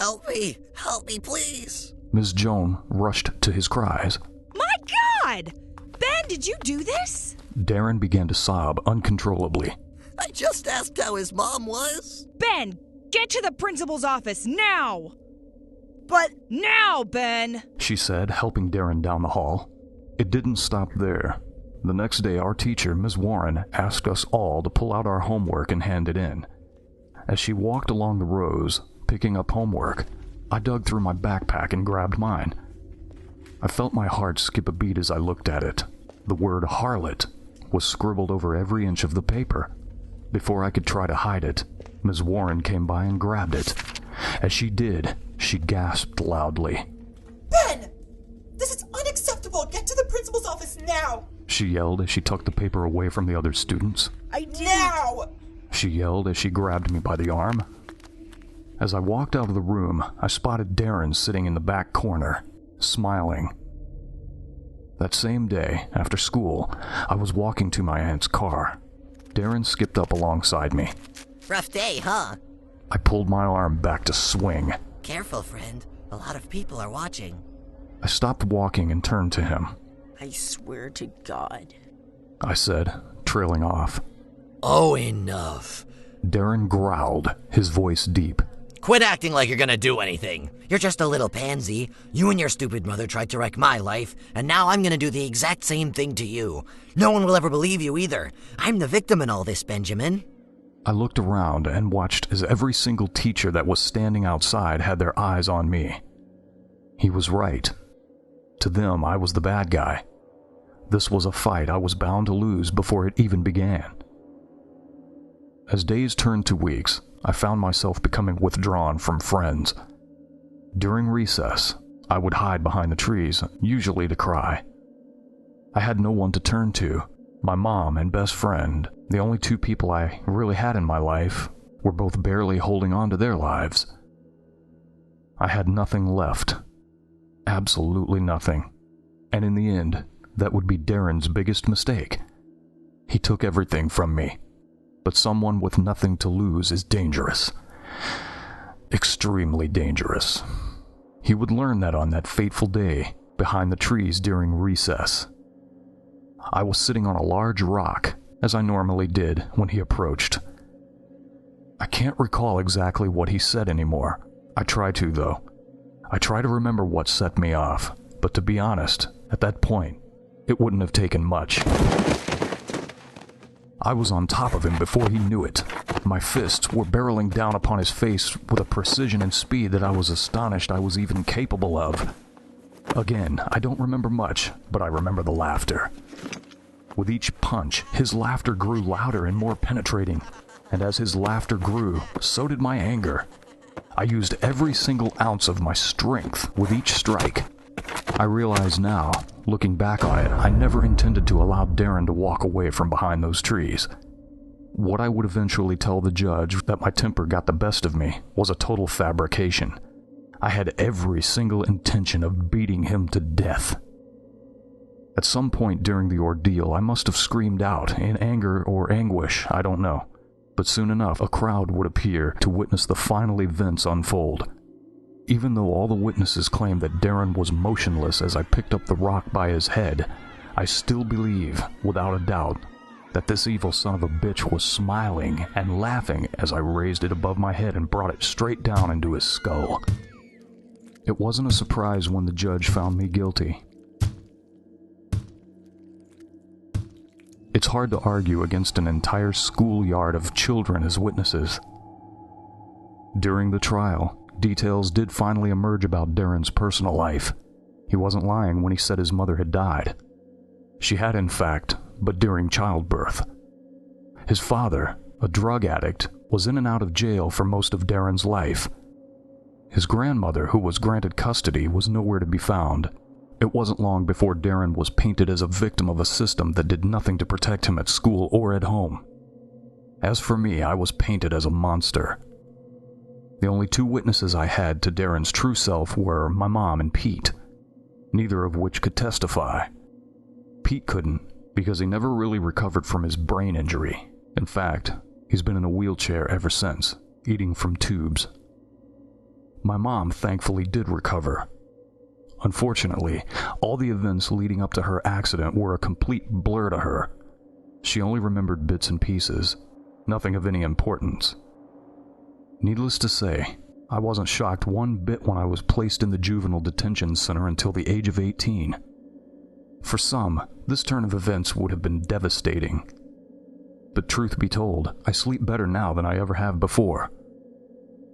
Help me, please. Ms. Joan rushed to his cries. My God! Ben, did you do this? Darren began to sob uncontrollably. I just asked how his mom was. Ben, get to the principal's office now! But now, Ben! She said, helping Darren down the hall. It didn't stop there. The next day, our teacher, Ms. Warren, asked us all to pull out our homework and hand it in. As she walked along the rows, picking up homework, I dug through my backpack and grabbed mine. I felt my heart skip a beat as I looked at it. The word harlot was scribbled over every inch of the paper. Before I could try to hide it, Ms. Warren came by and grabbed it. As she did, she gasped loudly. Ben! This is unacceptable! Get to the principal's office now! She yelled as she tucked the paper away from the other students. I did! Now! She yelled as she grabbed me by the arm. As I walked out of the room, I spotted Darren sitting in the back corner, smiling. That same day, after school, I was walking to my aunt's car. Darren skipped up alongside me. Rough day, huh? I pulled my arm back to swing. Careful, friend. A lot of people are watching. I stopped walking and turned to him. I swear to God, I said, trailing off. Oh, enough. Darren growled, his voice deep. Quit acting like you're gonna do anything. You're just a little pansy. You and your stupid mother tried to wreck my life, and now I'm gonna do the exact same thing to you. No one will ever believe you either. I'm the victim in all this, Benjamin. I looked around and watched as every single teacher that was standing outside had their eyes on me. He was right. To them, I was the bad guy. This was a fight I was bound to lose before it even began. As days turned to weeks, I found myself becoming withdrawn from friends. During recess, I would hide behind the trees, usually to cry. I had no one to turn to. My mom and best friend, the only two people I really had in my life, were both barely holding on to their lives. I had nothing left. Absolutely nothing. And in the end, that would be Darren's biggest mistake. He took everything from me. But someone with nothing to lose is dangerous. Extremely dangerous. He would learn that on that fateful day, behind the trees during recess. I was sitting on a large rock, as I normally did when he approached. I can't recall exactly what he said anymore. I try to, though. I try to remember what set me off, but to be honest, at that point, it wouldn't have taken much. I was on top of him before he knew it. My fists were barreling down upon his face with a precision and speed that I was astonished I was even capable of. Again, I don't remember much, but I remember the laughter. With each punch, his laughter grew louder and more penetrating, and as his laughter grew, so did my anger. I used every single ounce of my strength with each strike. I realize now, looking back on it, I never intended to allow Darren to walk away from behind those trees. What I would eventually tell the judge, that my temper got the best of me, was a total fabrication. I had every single intention of beating him to death. At some point during the ordeal, I must have screamed out, in anger or anguish, I don't know. But soon enough, a crowd would appear to witness the final events unfold. Even though all the witnesses claimed that Darren was motionless as I picked up the rock by his head, I still believe, without a doubt, that this evil son of a bitch was smiling and laughing as I raised it above my head and brought it straight down into his skull. It wasn't a surprise when the judge found me guilty. It's hard to argue against an entire schoolyard of children as witnesses. During the trial, details did finally emerge about Darren's personal life. He wasn't lying when he said his mother had died. She had, in fact, but during childbirth. His father, a drug addict, was in and out of jail for most of Darren's life. His grandmother, who was granted custody, was nowhere to be found. It wasn't long before Darren was painted as a victim of a system that did nothing to protect him at school or at home. As for me, I was painted as a monster. The only two witnesses I had to Darren's true self were my mom and Pete, neither of which could testify. Pete couldn't, because he never really recovered from his brain injury. In fact, he's been in a wheelchair ever since, eating from tubes. My mom thankfully did recover. Unfortunately, all the events leading up to her accident were a complete blur to her. She only remembered bits and pieces, nothing of any importance. Needless to say, I wasn't shocked one bit when I was placed in the juvenile detention center until the age of 18. For some, this turn of events would have been devastating. But truth be told, I sleep better now than I ever have before.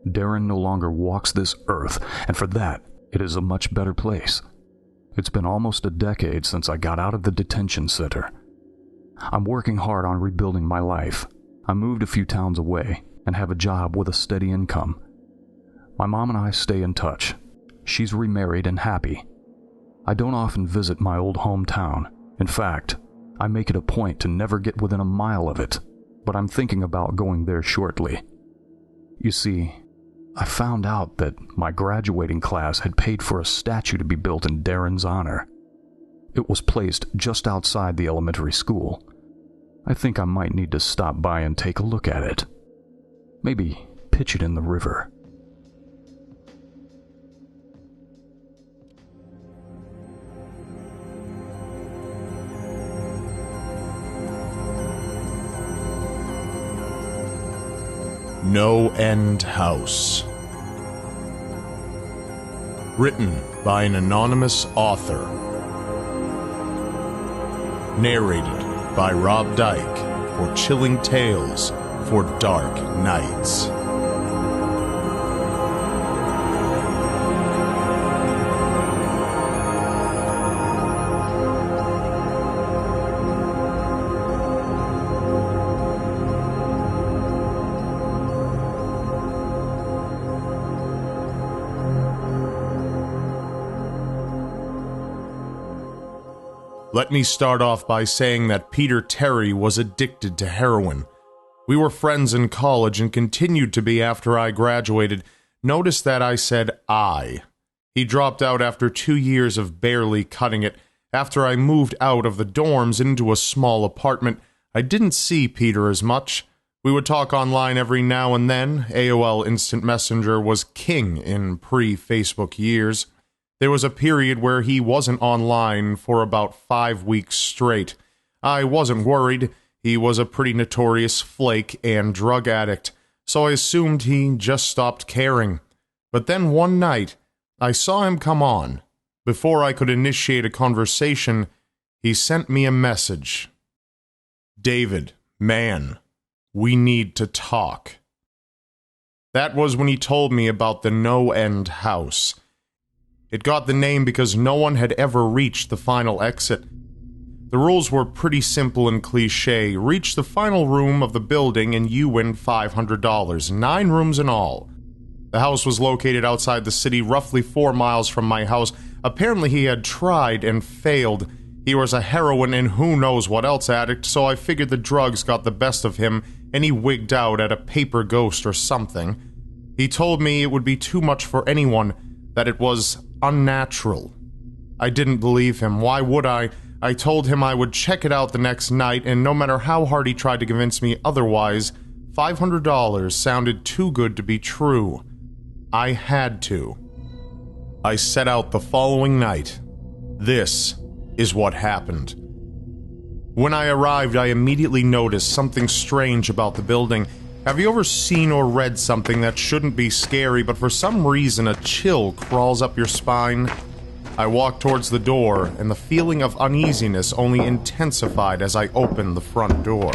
Darren no longer walks this earth, and for that, it is a much better place. It's been almost a decade since I got out of the detention center. I'm working hard on rebuilding my life. I moved a few towns away and have a job with a steady income. My mom and I stay in touch. She's remarried and happy. I don't often visit my old hometown. In fact, I make it a point to never get within a mile of it, but I'm thinking about going there shortly. You see, I found out that my graduating class had paid for a statue to be built in Darren's honor. It was placed just outside the elementary school. I think I might need to stop by and take a look at it. Maybe pitch it in the river. NoEnd House. Written by an anonymous author. Narrated by Rob Dyke for Chilling Tales for Dark Nights. Let me start off by saying that Peter Terry was addicted to heroin. We were friends in college and continued to be after I graduated. Notice that I said I. He dropped out after 2 years of barely cutting it. After I moved out of the dorms into a small apartment, I didn't see Peter as much. We would talk online every now and then. AOL Instant Messenger was king in pre-Facebook years. There was a period where he wasn't online for about 5 weeks straight. I wasn't worried. He was a pretty notorious flake and drug addict, so I assumed he just stopped caring. But then one night, I saw him come on. Before I could initiate a conversation, he sent me a message. "David, man, we need to talk." That was when he told me about the NoEnd house. It got the name because no one had ever reached the final exit. The rules were pretty simple and cliché. Reach the final room of the building and you win $500, 9 rooms in all. The house was located outside the city, roughly 4 miles from my house. Apparently he had tried and failed. He was a heroin and who knows what else addict, so I figured the drugs got the best of him and he wigged out at a paper ghost or something. He told me it would be too much for anyone, that it was unnatural. I didn't believe him. Why would I? I told him I would check it out the next night, and no matter how hard he tried to convince me otherwise, $500 sounded too good to be true. I had to. I set out the following night. This is what happened. When I arrived, I immediately noticed something strange about the building. Have you ever seen or read something that shouldn't be scary, but for some reason a chill crawls up your spine? I walked towards the door, and the feeling of uneasiness only intensified as I opened the front door.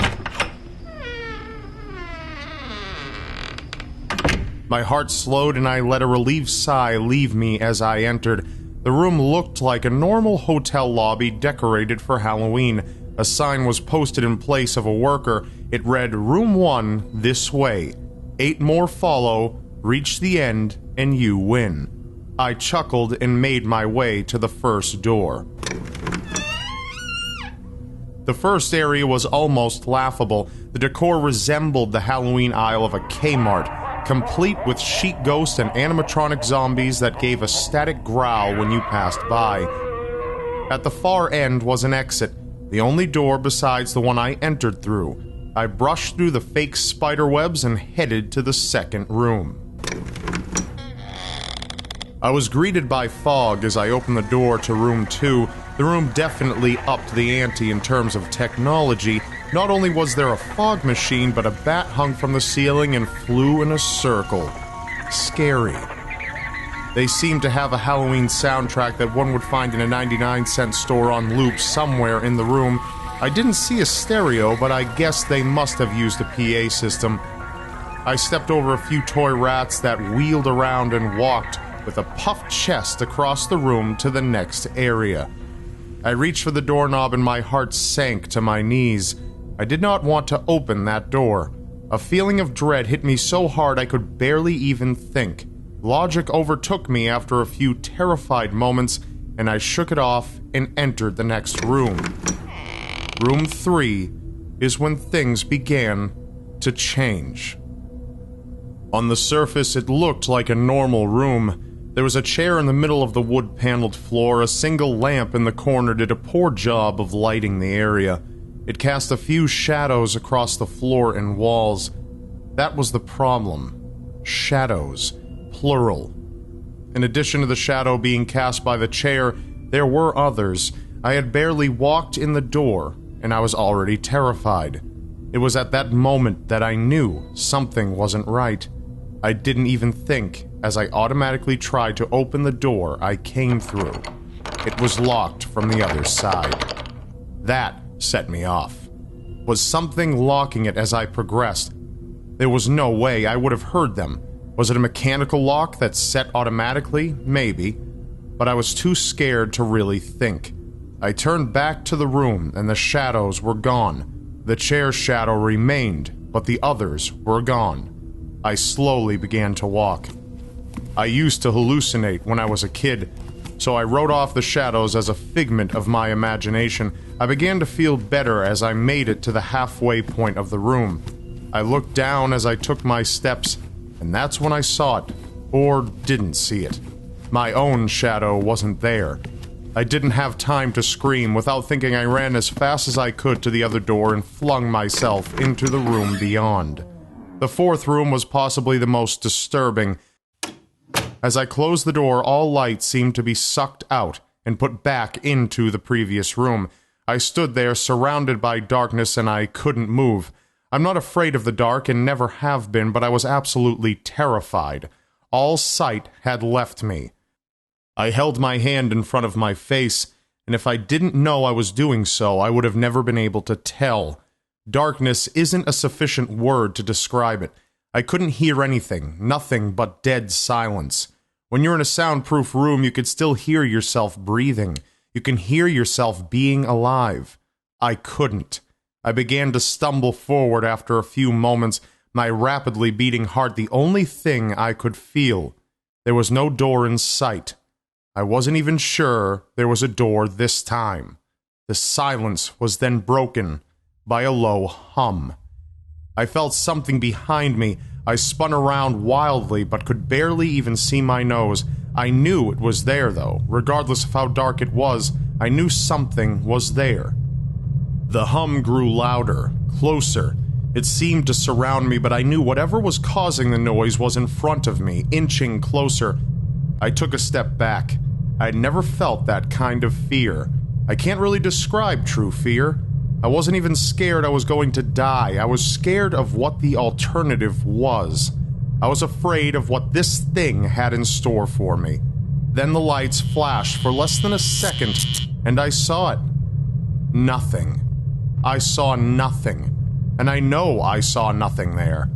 My heart slowed, and I let a relieved sigh leave me as I entered. The room looked like a normal hotel lobby decorated for Halloween. A sign was posted in place of a worker. It read, "Room 1, this way. 8 more follow, reach the end, and you win." I chuckled and made my way to the first door. The first area was almost laughable. The decor resembled the Halloween aisle of a Kmart, complete with sheet ghosts and animatronic zombies that gave a static growl when you passed by. At the far end was an exit, the only door besides the one I entered through. I brushed through the fake spider webs and headed to the second room. I was greeted by fog as I opened the door to room 2. The room definitely upped the ante in terms of technology. Not only was there a fog machine, but a bat hung from the ceiling and flew in a circle. Scary. They seemed to have a Halloween soundtrack that one would find in a 99-cent store on loop somewhere in the room. I didn't see a stereo, but I guess they must have used a PA system. I stepped over a few toy rats that wheeled around and walked with a puffed chest across the room to the next area. I reached for the doorknob and my heart sank to my knees. I did not want to open that door. A feeling of dread hit me so hard I could barely even think. Logic overtook me after a few terrified moments, and I shook it off and entered the next room. Room 3 is when things began to change. On the surface, it looked like a normal room. There was a chair in the middle of the wood-paneled floor. A single lamp in the corner did a poor job of lighting the area. It cast a few shadows across the floor and walls. That was the problem. Shadows. Plural. In addition to the shadow being cast by the chair, there were others. I had barely walked in the door, and I was already terrified. It was at that moment that I knew something wasn't right. I didn't even think, as I automatically tried to open the door I came through. It was locked from the other side. That set me off. Was something locking it as I progressed? There was no way I would have heard them. Was it a mechanical lock that set automatically? Maybe. But I was too scared to really think. I turned back to the room and the shadows were gone. The chair's shadow remained, but the others were gone. I slowly began to walk. I used to hallucinate when I was a kid, so I wrote off the shadows as a figment of my imagination. I began to feel better as I made it to the halfway point of the room. I looked down as I took my steps, and that's when I saw it, or didn't see it. My own shadow wasn't there. I didn't have time to scream. Without thinking, I ran as fast as I could to the other door and flung myself into the room beyond. The fourth room was possibly the most disturbing. As I closed the door, all light seemed to be sucked out and put back into the previous room. I stood there surrounded by darkness and I couldn't move. I'm not afraid of the dark and never have been, but I was absolutely terrified. All sight had left me. I held my hand in front of my face, and if I didn't know I was doing so, I would have never been able to tell. Darkness isn't a sufficient word to describe it. I couldn't hear anything, nothing but dead silence. When you're in a soundproof room, you could still hear yourself breathing. You can hear yourself being alive. I couldn't. I began to stumble forward after a few moments, my rapidly beating heart the only thing I could feel. There was no door in sight. I wasn't even sure there was a door this time. The silence was then broken by a low hum. I felt something behind me. I spun around wildly, but could barely even see my nose. I knew it was there, though. Regardless of how dark it was, I knew something was there. The hum grew louder, closer. It seemed to surround me, but I knew whatever was causing the noise was in front of me, inching closer. I took a step back. I had never felt that kind of fear. I can't really describe true fear. I wasn't even scared I was going to die. I was scared of what the alternative was. I was afraid of what this thing had in store for me. Then the lights flashed for less than a second, and I saw it. Nothing. I saw nothing. And I know I saw nothing there.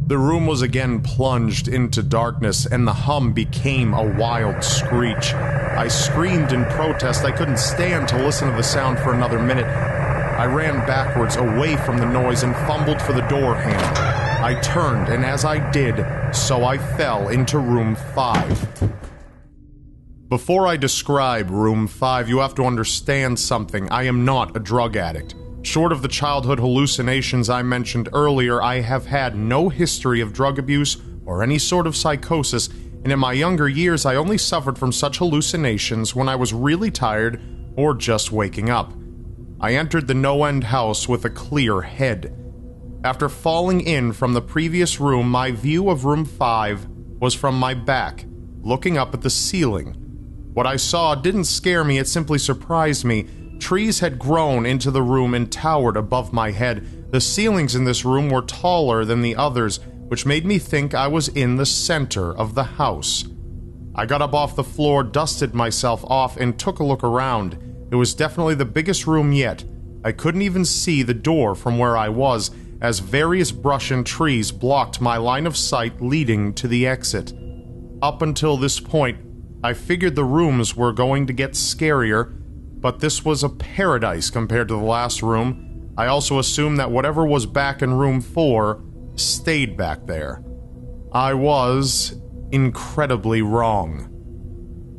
The room was again plunged into darkness, and the hum became a wild screech. I screamed in protest. I couldn't stand to listen to the sound for another minute. I ran backwards away from the noise and fumbled for the door handle. I turned, and as I did, so I fell into room 5. Before I describe room 5, you have to understand something. I am not a drug addict. Short of the childhood hallucinations I mentioned earlier, I have had no history of drug abuse or any sort of psychosis, and in my younger years I only suffered from such hallucinations when I was really tired or just waking up. I entered the NoEnd house with a clear head. After falling in from the previous room, my view of room 5 was from my back, looking up at the ceiling. What I saw didn't scare me, it simply surprised me. Trees had grown into the room and towered above my head. The ceilings in this room were taller than the others, which made me think I was in the center of the house. I got up off the floor, dusted myself off, and took a look around. It was definitely the biggest room yet. I couldn't even see the door from where I was, as various brush and trees blocked my line of sight leading to the exit. Up until this point, I figured the rooms were going to get scarier, but this was a paradise compared to the last room. I also assumed that whatever was back in room 4 stayed back there. I was incredibly wrong.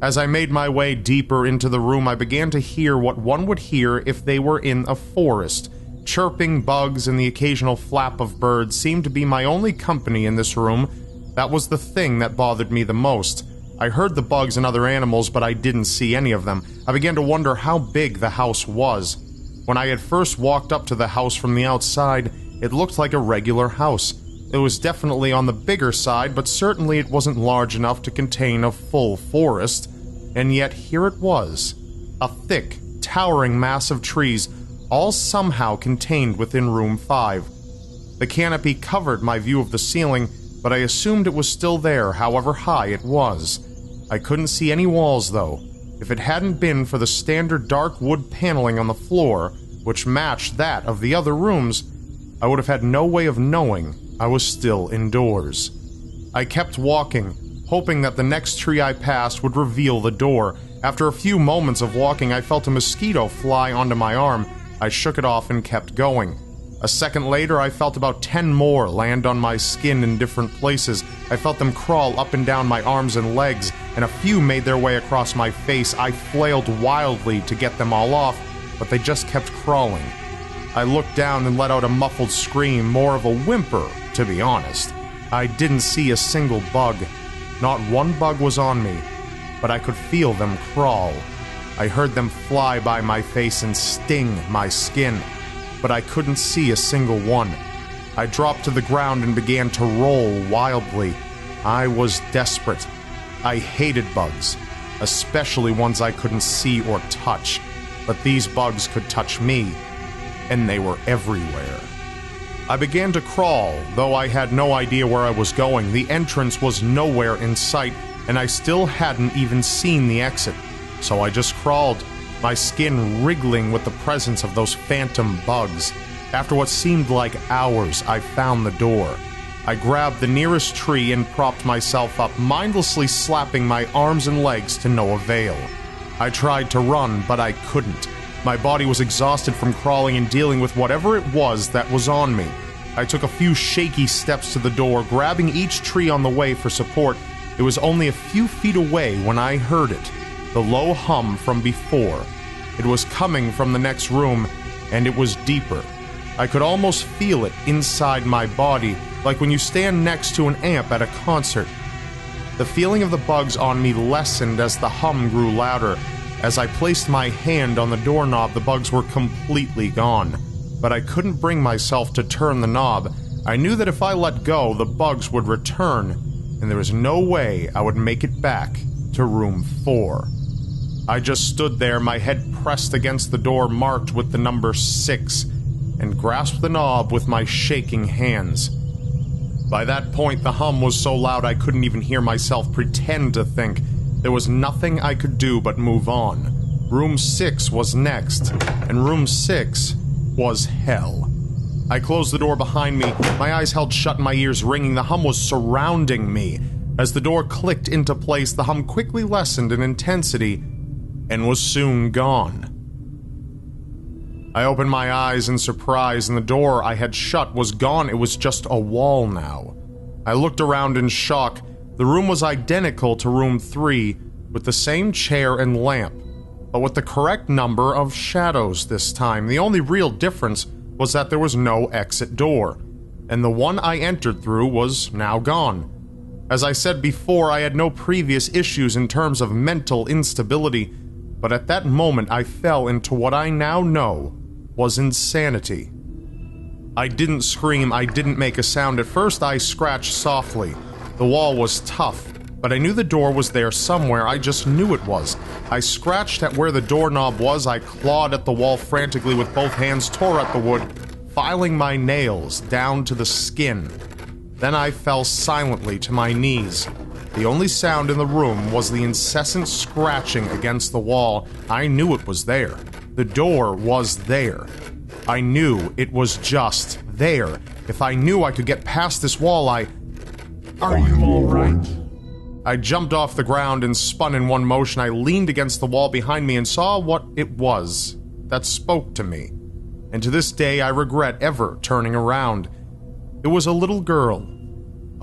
As I made my way deeper into the room, I began to hear what one would hear if they were in a forest. Chirping bugs and the occasional flap of birds seemed to be my only company in this room. That was the thing that bothered me the most. I heard the bugs and other animals, but I didn't see any of them. I began to wonder how big the house was. When I had first walked up to the house from the outside, it looked like a regular house. It was definitely on the bigger side, but certainly it wasn't large enough to contain a full forest. And yet here it was. A thick, towering mass of trees, all somehow contained within room 5. The canopy covered my view of the ceiling, but I assumed it was still there, however high it was. I couldn't see any walls, though. If it hadn't been for the standard dark wood paneling on the floor, which matched that of the other rooms, I would have had no way of knowing I was still indoors. I kept walking, hoping that the next tree I passed would reveal the door. After a few moments of walking, I felt a mosquito fly onto my arm. I shook it off and kept going. A second later, I felt about 10 more land on my skin in different places. I felt them crawl up and down my arms and legs, and a few made their way across my face. I flailed wildly to get them all off, but they just kept crawling. I looked down and let out a muffled scream, more of a whimper, to be honest. I didn't see a single bug. Not one bug was on me, but I could feel them crawl. I heard them fly by my face and sting my skin, but I couldn't see a single one. I dropped to the ground and began to roll wildly. I was desperate. I hated bugs, especially ones I couldn't see or touch, but these bugs could touch me, and they were everywhere. I began to crawl, though I had no idea where I was going. The entrance was nowhere in sight, and I still hadn't even seen the exit, so I just crawled, my skin wriggling with the presence of those phantom bugs. After what seemed like hours, I found the door. I grabbed the nearest tree and propped myself up, mindlessly slapping my arms and legs to no avail. I tried to run, but I couldn't. My body was exhausted from crawling and dealing with whatever it was that was on me. I took a few shaky steps to the door, grabbing each tree on the way for support. It was only a few feet away when I heard it, the low hum from before. It was coming from the next room, and it was deeper. I could almost feel it inside my body, like when you stand next to an amp at a concert. The feeling of the bugs on me lessened as the hum grew louder. As I placed my hand on the doorknob, the bugs were completely gone. But I couldn't bring myself to turn the knob. I knew that if I let go, the bugs would return, and there was no way I would make it back to room 4. I just stood there, my head pressed against the door marked with the number 6, and grasped the knob with my shaking hands. By that point, the hum was so loud I couldn't even hear myself pretend to think. There was nothing I could do but move on. Room 6 was next, and room 6 was hell. I closed the door behind me, my eyes held shut and my ears ringing. The hum was surrounding me. As the door clicked into place, the hum quickly lessened in intensity and was soon gone. I opened my eyes in surprise, and the door I had shut was gone. It was just a wall now. I looked around in shock. The room was identical to room 3, with the same chair and lamp, but with the correct number of shadows this time. The only real difference was that there was no exit door, and the one I entered through was now gone. As I said before, I had no previous issues in terms of mental instability, but at that moment I fell into what I now know was insanity. I didn't scream, I didn't make a sound. At first I scratched softly. The wall was tough, but I knew the door was there somewhere. I just knew it was. I scratched at where the doorknob was. I clawed at the wall frantically with both hands, tore at the wood, filing my nails down to the skin. Then I fell silently to my knees. The only sound in the room was the incessant scratching against the wall. I knew it was there. The door was there. I knew it was just there. If I knew I could get past this wall, Are you alright? I jumped off the ground and spun in one motion. I leaned against the wall behind me and saw what it was that spoke to me. And to this day, I regret ever turning around. It was a little girl.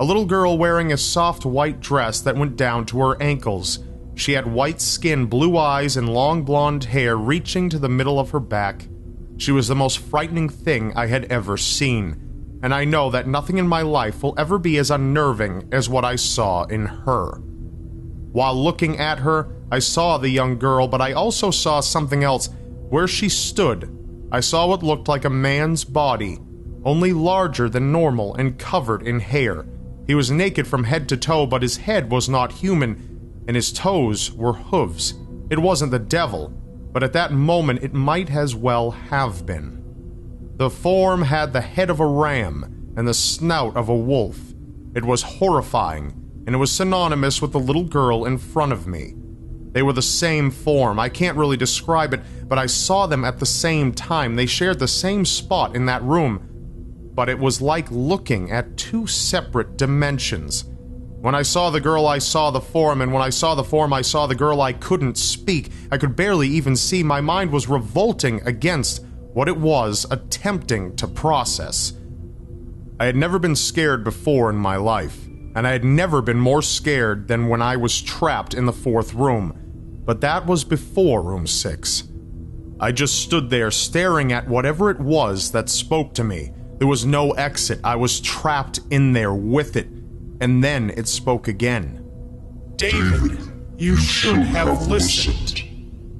A little girl wearing a soft white dress that went down to her ankles. She had white skin, blue eyes, and long blonde hair reaching to the middle of her back. She was the most frightening thing I had ever seen, and I know that nothing in my life will ever be as unnerving as what I saw in her. While looking at her, I saw the young girl, but I also saw something else. Where she stood, I saw what looked like a man's body, only larger than normal and covered in hair. He was naked from head to toe, but his head was not human, and his toes were hooves. It wasn't the devil, but at that moment it might as well have been. The form had the head of a ram and the snout of a wolf. It was horrifying, and it was synonymous with the little girl in front of me. They were the same form. I can't really describe it, but I saw them at the same time. They shared the same spot in that room, but it was like looking at two separate dimensions. When I saw the girl, I saw the form, and when I saw the form, I saw the girl. I couldn't speak. I could barely even see. My mind was revolting against what it was attempting to process. I had never been scared before in my life, and I had never been more scared than when I was trapped in the 4th room. But that was before room 6. I just stood there staring at whatever it was that spoke to me. There was no exit. I was trapped in there with it. And then it spoke again. David, you should have listened.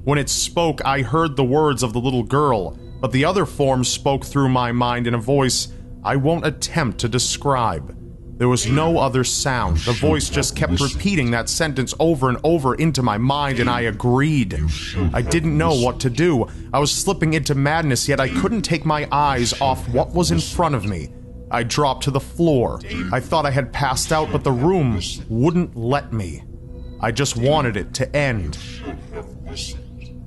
When it spoke, I heard the words of the little girl, but the other form spoke through my mind in a voice I won't attempt to describe. There was no other sound. The voice just kept repeating that sentence over and over into my mind, and I agreed. I didn't know what to do. I was slipping into madness, yet I couldn't take my eyes off what was in front of me. I dropped to the floor. I thought I had passed out, but the room wouldn't let me. I just wanted it to end.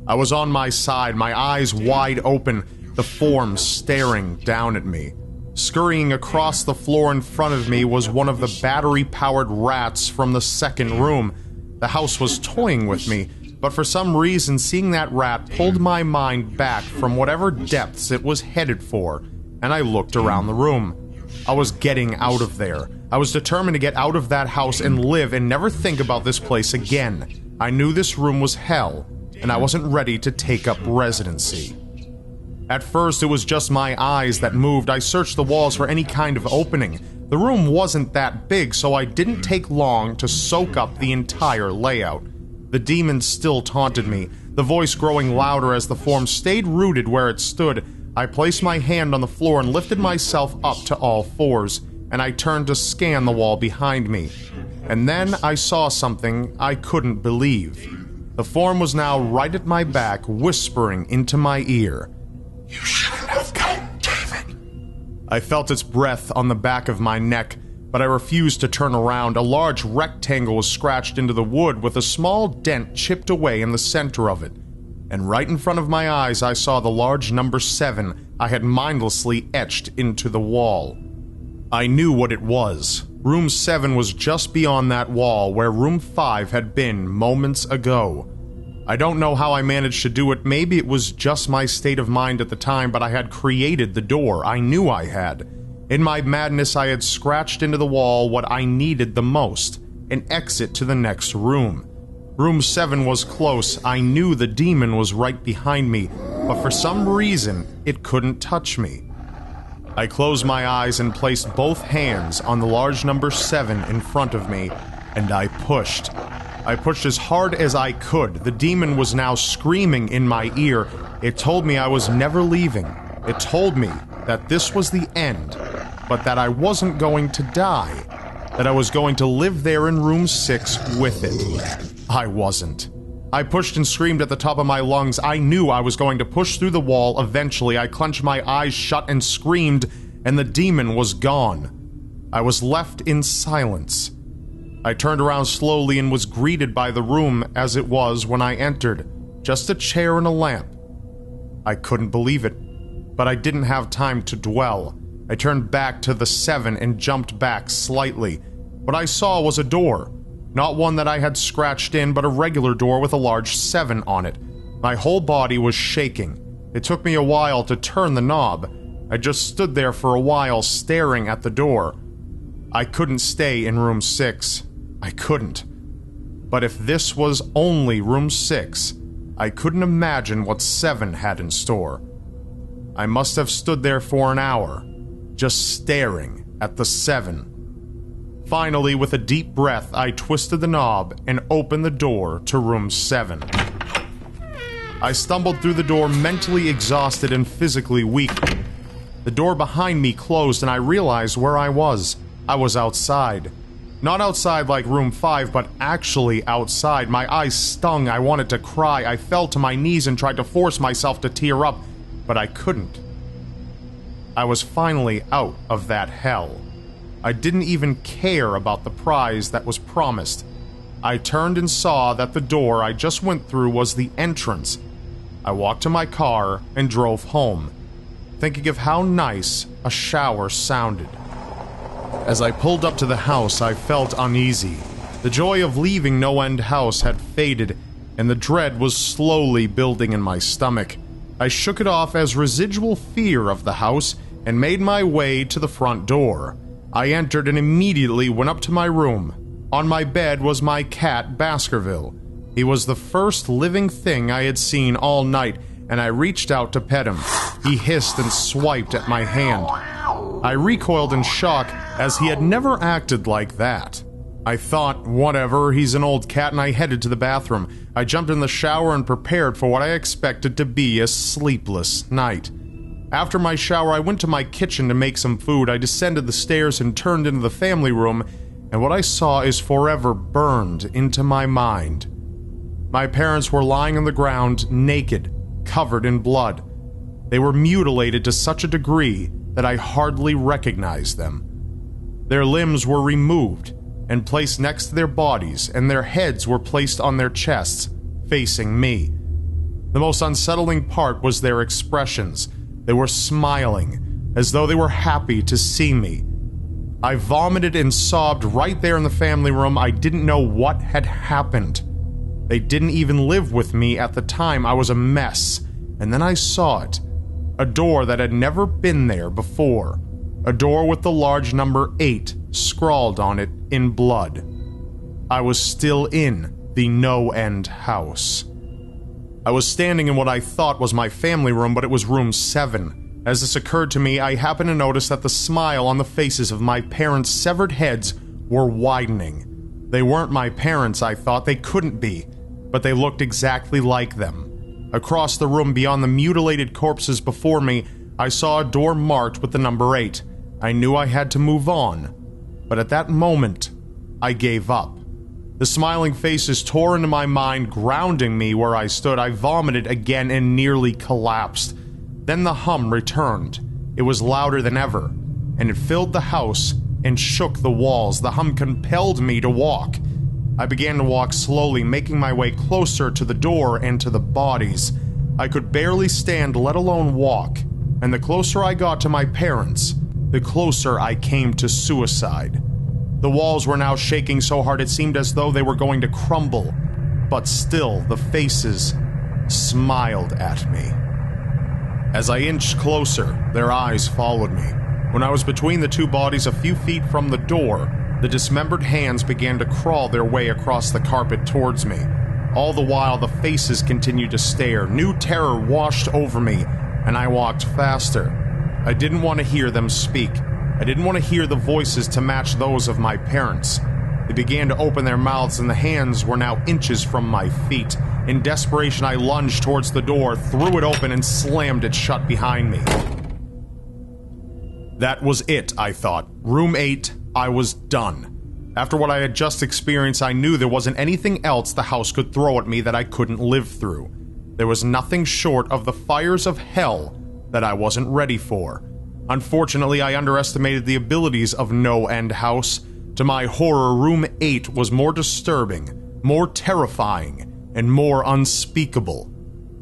I was on my side, my eyes wide open, the form staring down at me. Scurrying across the floor in front of me was one of the battery-powered rats from the 2nd room. The house was toying with me, but for some reason seeing that rat pulled my mind back from whatever depths it was headed for, and I looked around the room. I was getting out of there. I was determined to get out of that house and live and never think about this place again. I knew this room was hell, and I wasn't ready to take up residency. At first, it was just my eyes that moved. I searched the walls for any kind of opening. The room wasn't that big, so I didn't take long to soak up the entire layout. The demon still taunted me, the voice growing louder as the form stayed rooted where it stood. I placed my hand on the floor and lifted myself up to all fours, and I turned to scan the wall behind me. And then I saw something I couldn't believe. The form was now right at my back, whispering into my ear. You shouldn't have come, David. I felt its breath on the back of my neck, but I refused to turn around. A large rectangle was scratched into the wood with a small dent chipped away in the center of it. And right in front of my eyes, I saw the large number 7 I had mindlessly etched into the wall. I knew what it was. Room 7 was just beyond that wall where room 5 had been moments ago. I don't know how I managed to do it. Maybe it was just my state of mind at the time, but I had created the door. I knew I had. In my madness, I had scratched into the wall what I needed the most, an exit to the next room. Room 7 was close. I knew the demon was right behind me, but for some reason, it couldn't touch me. I closed my eyes and placed both hands on the large number 7 in front of me, and I pushed. I pushed as hard as I could. The demon was now screaming in my ear. It told me I was never leaving. It told me that this was the end, but that I wasn't going to die, that I was going to live there in room 6 with it. I wasn't. I pushed and screamed at the top of my lungs. I knew I was going to push through the wall eventually. I clenched my eyes shut and screamed, and the demon was gone. I was left in silence. I turned around slowly and was greeted by the room as it was when I entered, just a chair and a lamp. I couldn't believe it, but I didn't have time to dwell. I turned back to the 7 and jumped back slightly. What I saw was a door, not one that I had scratched in, but a regular door with a large 7 on it. My whole body was shaking. It took me a while to turn the knob. I just stood there for a while staring at the door. I couldn't stay in room 6. I couldn't. But if this was only room 6, I couldn't imagine what 7 had in store. I must have stood there for an hour, just staring at the 7. Finally, with a deep breath, I twisted the knob and opened the door to room 7. I stumbled through the door, mentally exhausted and physically weak. The door behind me closed and I realized where I was. I was outside. Not outside like room 5, but actually outside. My eyes stung. I wanted to cry. I fell to my knees and tried to force myself to tear up, but I couldn't. I was finally out of that hell. I didn't even care about the prize that was promised. I turned and saw that the door I just went through was the entrance. I walked to my car and drove home, thinking of how nice a shower sounded. As I pulled up to the house, I felt uneasy. The joy of leaving NoEnd House had faded, and the dread was slowly building in my stomach. I shook it off as residual fear of the house and made my way to the front door. I entered and immediately went up to my room. On my bed was my cat, Baskerville. He was the first living thing I had seen all night, and I reached out to pet him. He hissed and swiped at my hand. I recoiled in shock, as he had never acted like that. I thought, whatever, he's an old cat, and I headed to the bathroom. I jumped in the shower and prepared for what I expected to be a sleepless night. After my shower, I went to my kitchen to make some food. I descended the stairs and turned into the family room, and what I saw is forever burned into my mind. My parents were lying on the ground, naked, covered in blood. They were mutilated to such a degree that I hardly recognized them. Their limbs were removed and placed next to their bodies, and their heads were placed on their chests, facing me. The most unsettling part was their expressions. They were smiling, as though they were happy to see me. I vomited and sobbed right there in the family room. I didn't know what had happened. They didn't even live with me at the time. I was a mess. And then I saw it. A door that had never been there before. A door with the large number 8 scrawled on it in blood. I was still in the NoEnd house. I was standing in what I thought was my family room, but it was room 7. As this occurred to me, I happened to notice that the smile on the faces of my parents' severed heads were widening. They weren't my parents, I thought. They couldn't be, but they looked exactly like them. Across the room, beyond the mutilated corpses before me, I saw a door marked with the number 8. I knew I had to move on, but at that moment, I gave up. The smiling faces tore into my mind, grounding me where I stood. I vomited again and nearly collapsed. Then the hum returned. It was louder than ever, and it filled the house and shook the walls. The hum compelled me to walk. I began to walk slowly, making my way closer to the door and to the bodies. I could barely stand, let alone walk, and the closer I got to my parents, the closer I came to suicide. The walls were now shaking so hard it seemed as though they were going to crumble, but still the faces smiled at me. As I inched closer, their eyes followed me. When I was between the two bodies a few feet from the door, the dismembered hands began to crawl their way across the carpet towards me. All the while, the faces continued to stare. New terror washed over me, and I walked faster. I didn't want to hear them speak. I didn't want to hear the voices to match those of my parents. They began to open their mouths, and the hands were now inches from my feet. In desperation, I lunged towards the door, threw it open, and slammed it shut behind me. That was it, I thought. Room 8, I was done. After what I had just experienced, I knew there wasn't anything else the house could throw at me that I couldn't live through. There was nothing short of the fires of hell that I wasn't ready for. Unfortunately, I underestimated the abilities of NoEnd House. To my horror, Room 8 was more disturbing, more terrifying, and more unspeakable.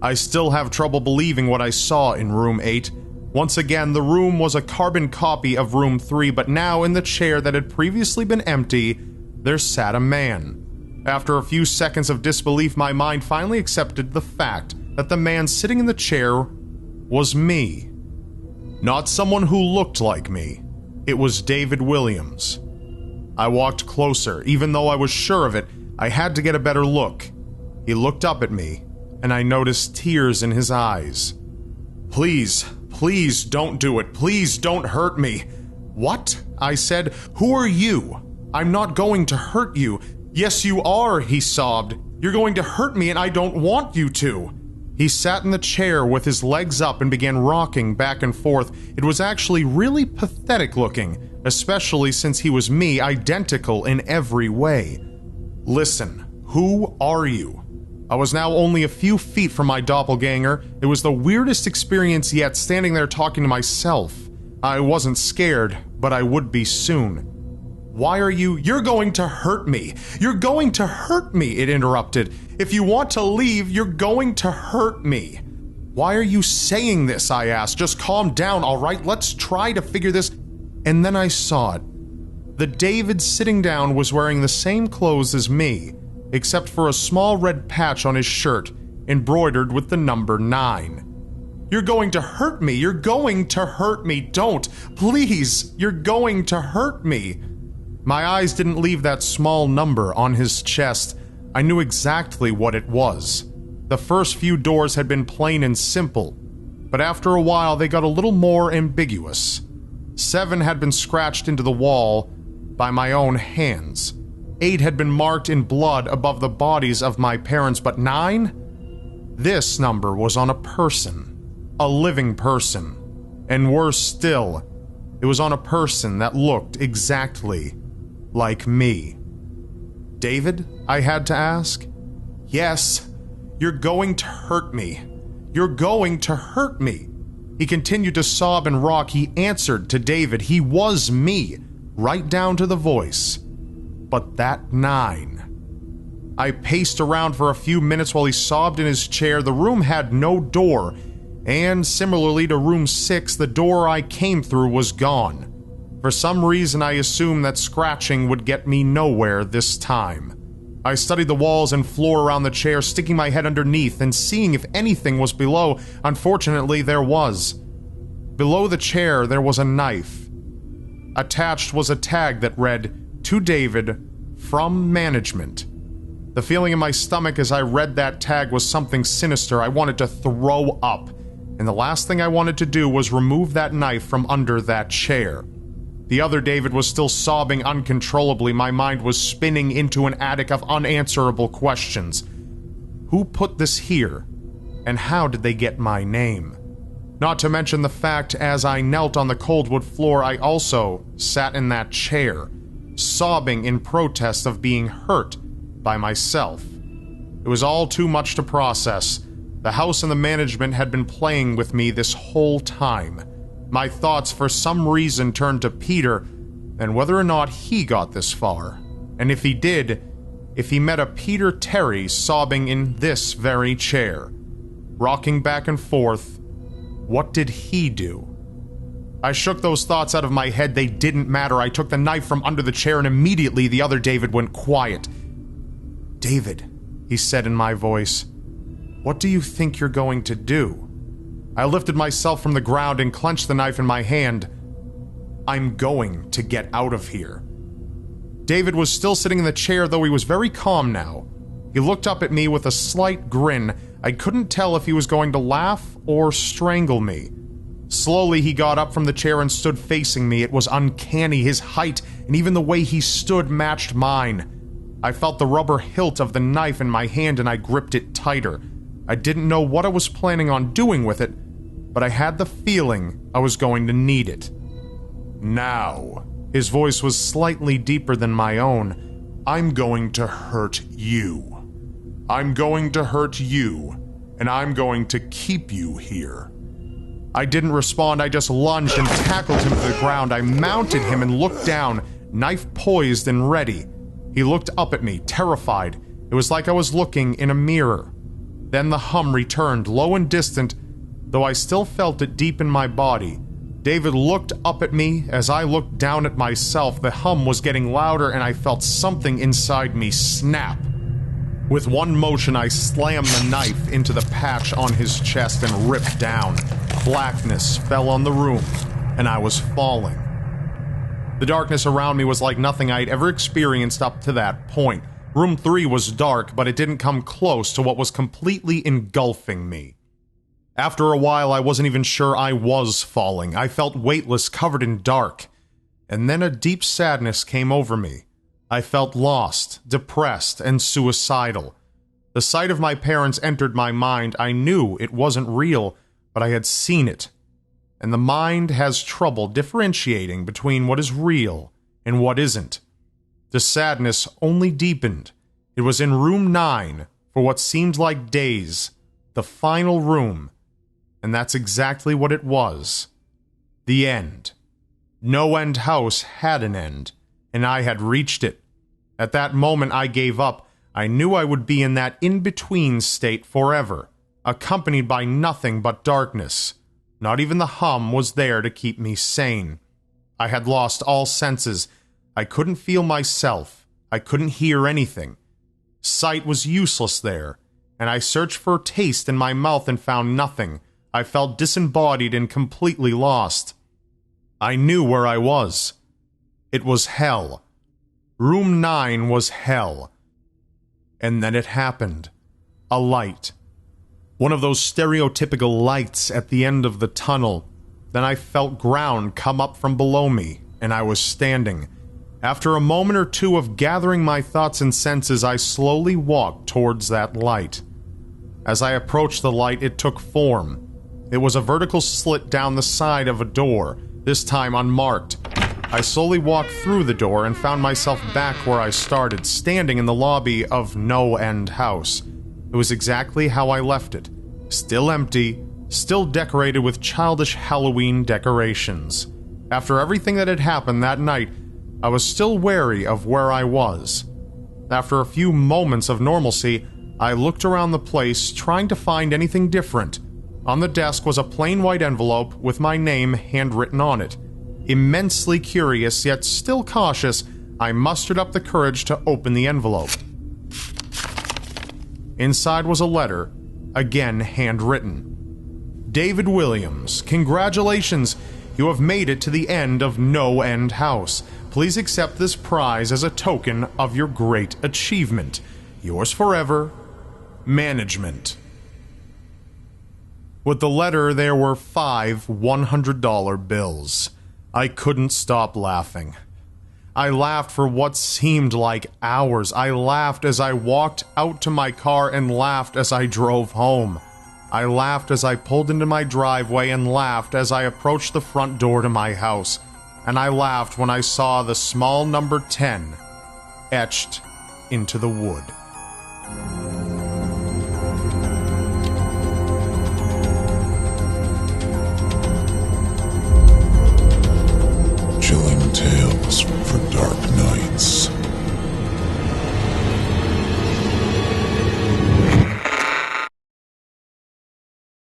I still have trouble believing what I saw in Room 8. Once again, the room was a carbon copy of Room 3, but now in the chair that had previously been empty, there sat a man. After a few seconds of disbelief, my mind finally accepted the fact that the man sitting in the chair was me. Not someone who looked like me. It was David Williams. I walked closer. Even though I was sure of it, I had to get a better look. He looked up at me, and I noticed tears in his eyes. Please, please don't do it. Please don't hurt me. What? I said. Who are you? I'm not going to hurt you. Yes, you are, he sobbed. You're going to hurt me, and I don't want you to. He sat in the chair with his legs up and began rocking back and forth. It was actually really pathetic looking, especially since he was me, identical in every way. Listen, who are you? I was now only a few feet from my doppelganger. It was the weirdest experience yet, standing there talking to myself. I wasn't scared, but I would be soon. Why are you— You're going to hurt me. You're going to hurt me, it interrupted. If you want to leave, you're going to hurt me. Why are you saying this, I asked. Just calm down, all right? Let's try to figure this— And then I saw it. The David sitting down was wearing the same clothes as me, except for a small red patch on his shirt, embroidered with the number 9. You're going to hurt me. You're going to hurt me. Don't. Please. You're going to hurt me. My eyes didn't leave that small number on his chest. I knew exactly what it was. The first few doors had been plain and simple, but after a while they got a little more ambiguous. 7 had been scratched into the wall by my own hands. 8 had been marked in blood above the bodies of my parents, but 9? This number was on a person. A living person. And worse still, it was on a person that looked exactly like me. David? I had to ask. Yes, you're going to hurt me. You're going to hurt me. He continued to sob and rock. He answered to David. He was me, right down to the voice. But that 9. I paced around for a few minutes while he sobbed in his chair. The room had no door, and similarly to room 6, the door I came through was gone. For some reason, I assumed that scratching would get me nowhere this time. I studied the walls and floor around the chair, sticking my head underneath and seeing if anything was below. Unfortunately, there was. Below the chair, there was a knife. Attached was a tag that read, "To David, from management." The feeling in my stomach as I read that tag was something sinister. I wanted to throw up, and the last thing I wanted to do was remove that knife from under that chair. The other David was still sobbing uncontrollably. My mind was spinning into an attic of unanswerable questions. Who put this here? And how did they get my name? Not to mention the fact, as I knelt on the cold wood floor, I also sat in that chair, sobbing in protest of being hurt by myself. It was all too much to process. The house and the management had been playing with me this whole time. My thoughts for some reason turned to Peter and whether or not he got this far. And if he did, if he met a Peter Terry sobbing in this very chair, rocking back and forth, what did he do? I shook those thoughts out of my head. They didn't matter. I took the knife from under the chair and immediately the other David went quiet. "David," he said in my voice, "what do you think you're going to do?" I lifted myself from the ground and clenched the knife in my hand. "I'm going to get out of here." David was still sitting in the chair, though he was very calm now. He looked up at me with a slight grin. I couldn't tell if he was going to laugh or strangle me. Slowly, he got up from the chair and stood facing me. It was uncanny. His height and even the way he stood matched mine. I felt the rubber hilt of the knife in my hand and I gripped it tighter. I didn't know what I was planning on doing with it, but I had the feeling I was going to need it. "Now," his voice was slightly deeper than my own, "I'm going to hurt you. I'm going to hurt you, and I'm going to keep you here." I didn't respond. I just lunged and tackled him to the ground. I mounted him and looked down, knife poised and ready. He looked up at me, terrified. It was like I was looking in a mirror. Then the hum returned, low and distant, though I still felt it deep in my body. David looked up at me as I looked down at myself. The hum was getting louder and I felt something inside me snap. With one motion, I slammed the knife into the patch on his chest and ripped down. Blackness fell on the room, and I was falling. The darkness around me was like nothing I'd ever experienced up to that point. Room 3 was dark, but it didn't come close to what was completely engulfing me. After a while, I wasn't even sure I was falling. I felt weightless, covered in dark. And then a deep sadness came over me. I felt lost, depressed, and suicidal. The sight of my parents entered my mind. I knew it wasn't real, but I had seen it. And the mind has trouble differentiating between what is real and what isn't. The sadness only deepened. It was in room 9 for what seemed like days, the final room, and that's exactly what it was. The end. NoEnd house had an end, and I had reached it. At that moment I gave up. I knew I would be in that in-between state forever, accompanied by nothing but darkness. Not even the hum was there to keep me sane. I had lost all senses. I couldn't feel myself. I couldn't hear anything. Sight was useless there, and I searched for taste in my mouth and found nothing. I felt disembodied and completely lost. I knew where I was. It was hell. Room 9 was hell. And then it happened. A light. One of those stereotypical lights at the end of the tunnel. Then I felt ground come up from below me, and I was standing. After a moment or two of gathering my thoughts and senses, I slowly walked towards that light. As I approached the light, it took form. It was a vertical slit down the side of a door, this time unmarked. I slowly walked through the door and found myself back where I started, standing in the lobby of NoEnd house. It was exactly how I left it. Still empty, still decorated with childish Halloween decorations. After everything that had happened that night, I was still wary of where I was. After a few moments of normalcy, I looked around the place, trying to find anything different. On the desk was a plain white envelope with my name handwritten on it. Immensely curious, yet still cautious, I mustered up the courage to open the envelope. Inside was a letter, again handwritten. David Williams, congratulations! You have made it to the end of NoEnd house. Please accept this prize as a token of your great achievement. Yours forever, Management. With the letter, there were 5 $100 bills. I couldn't stop laughing. I laughed for what seemed like hours. I laughed as I walked out to my car and laughed as I drove home. I laughed as I pulled into my driveway and laughed as I approached the front door to my house. And I laughed when I saw the small number 10 etched into the wood.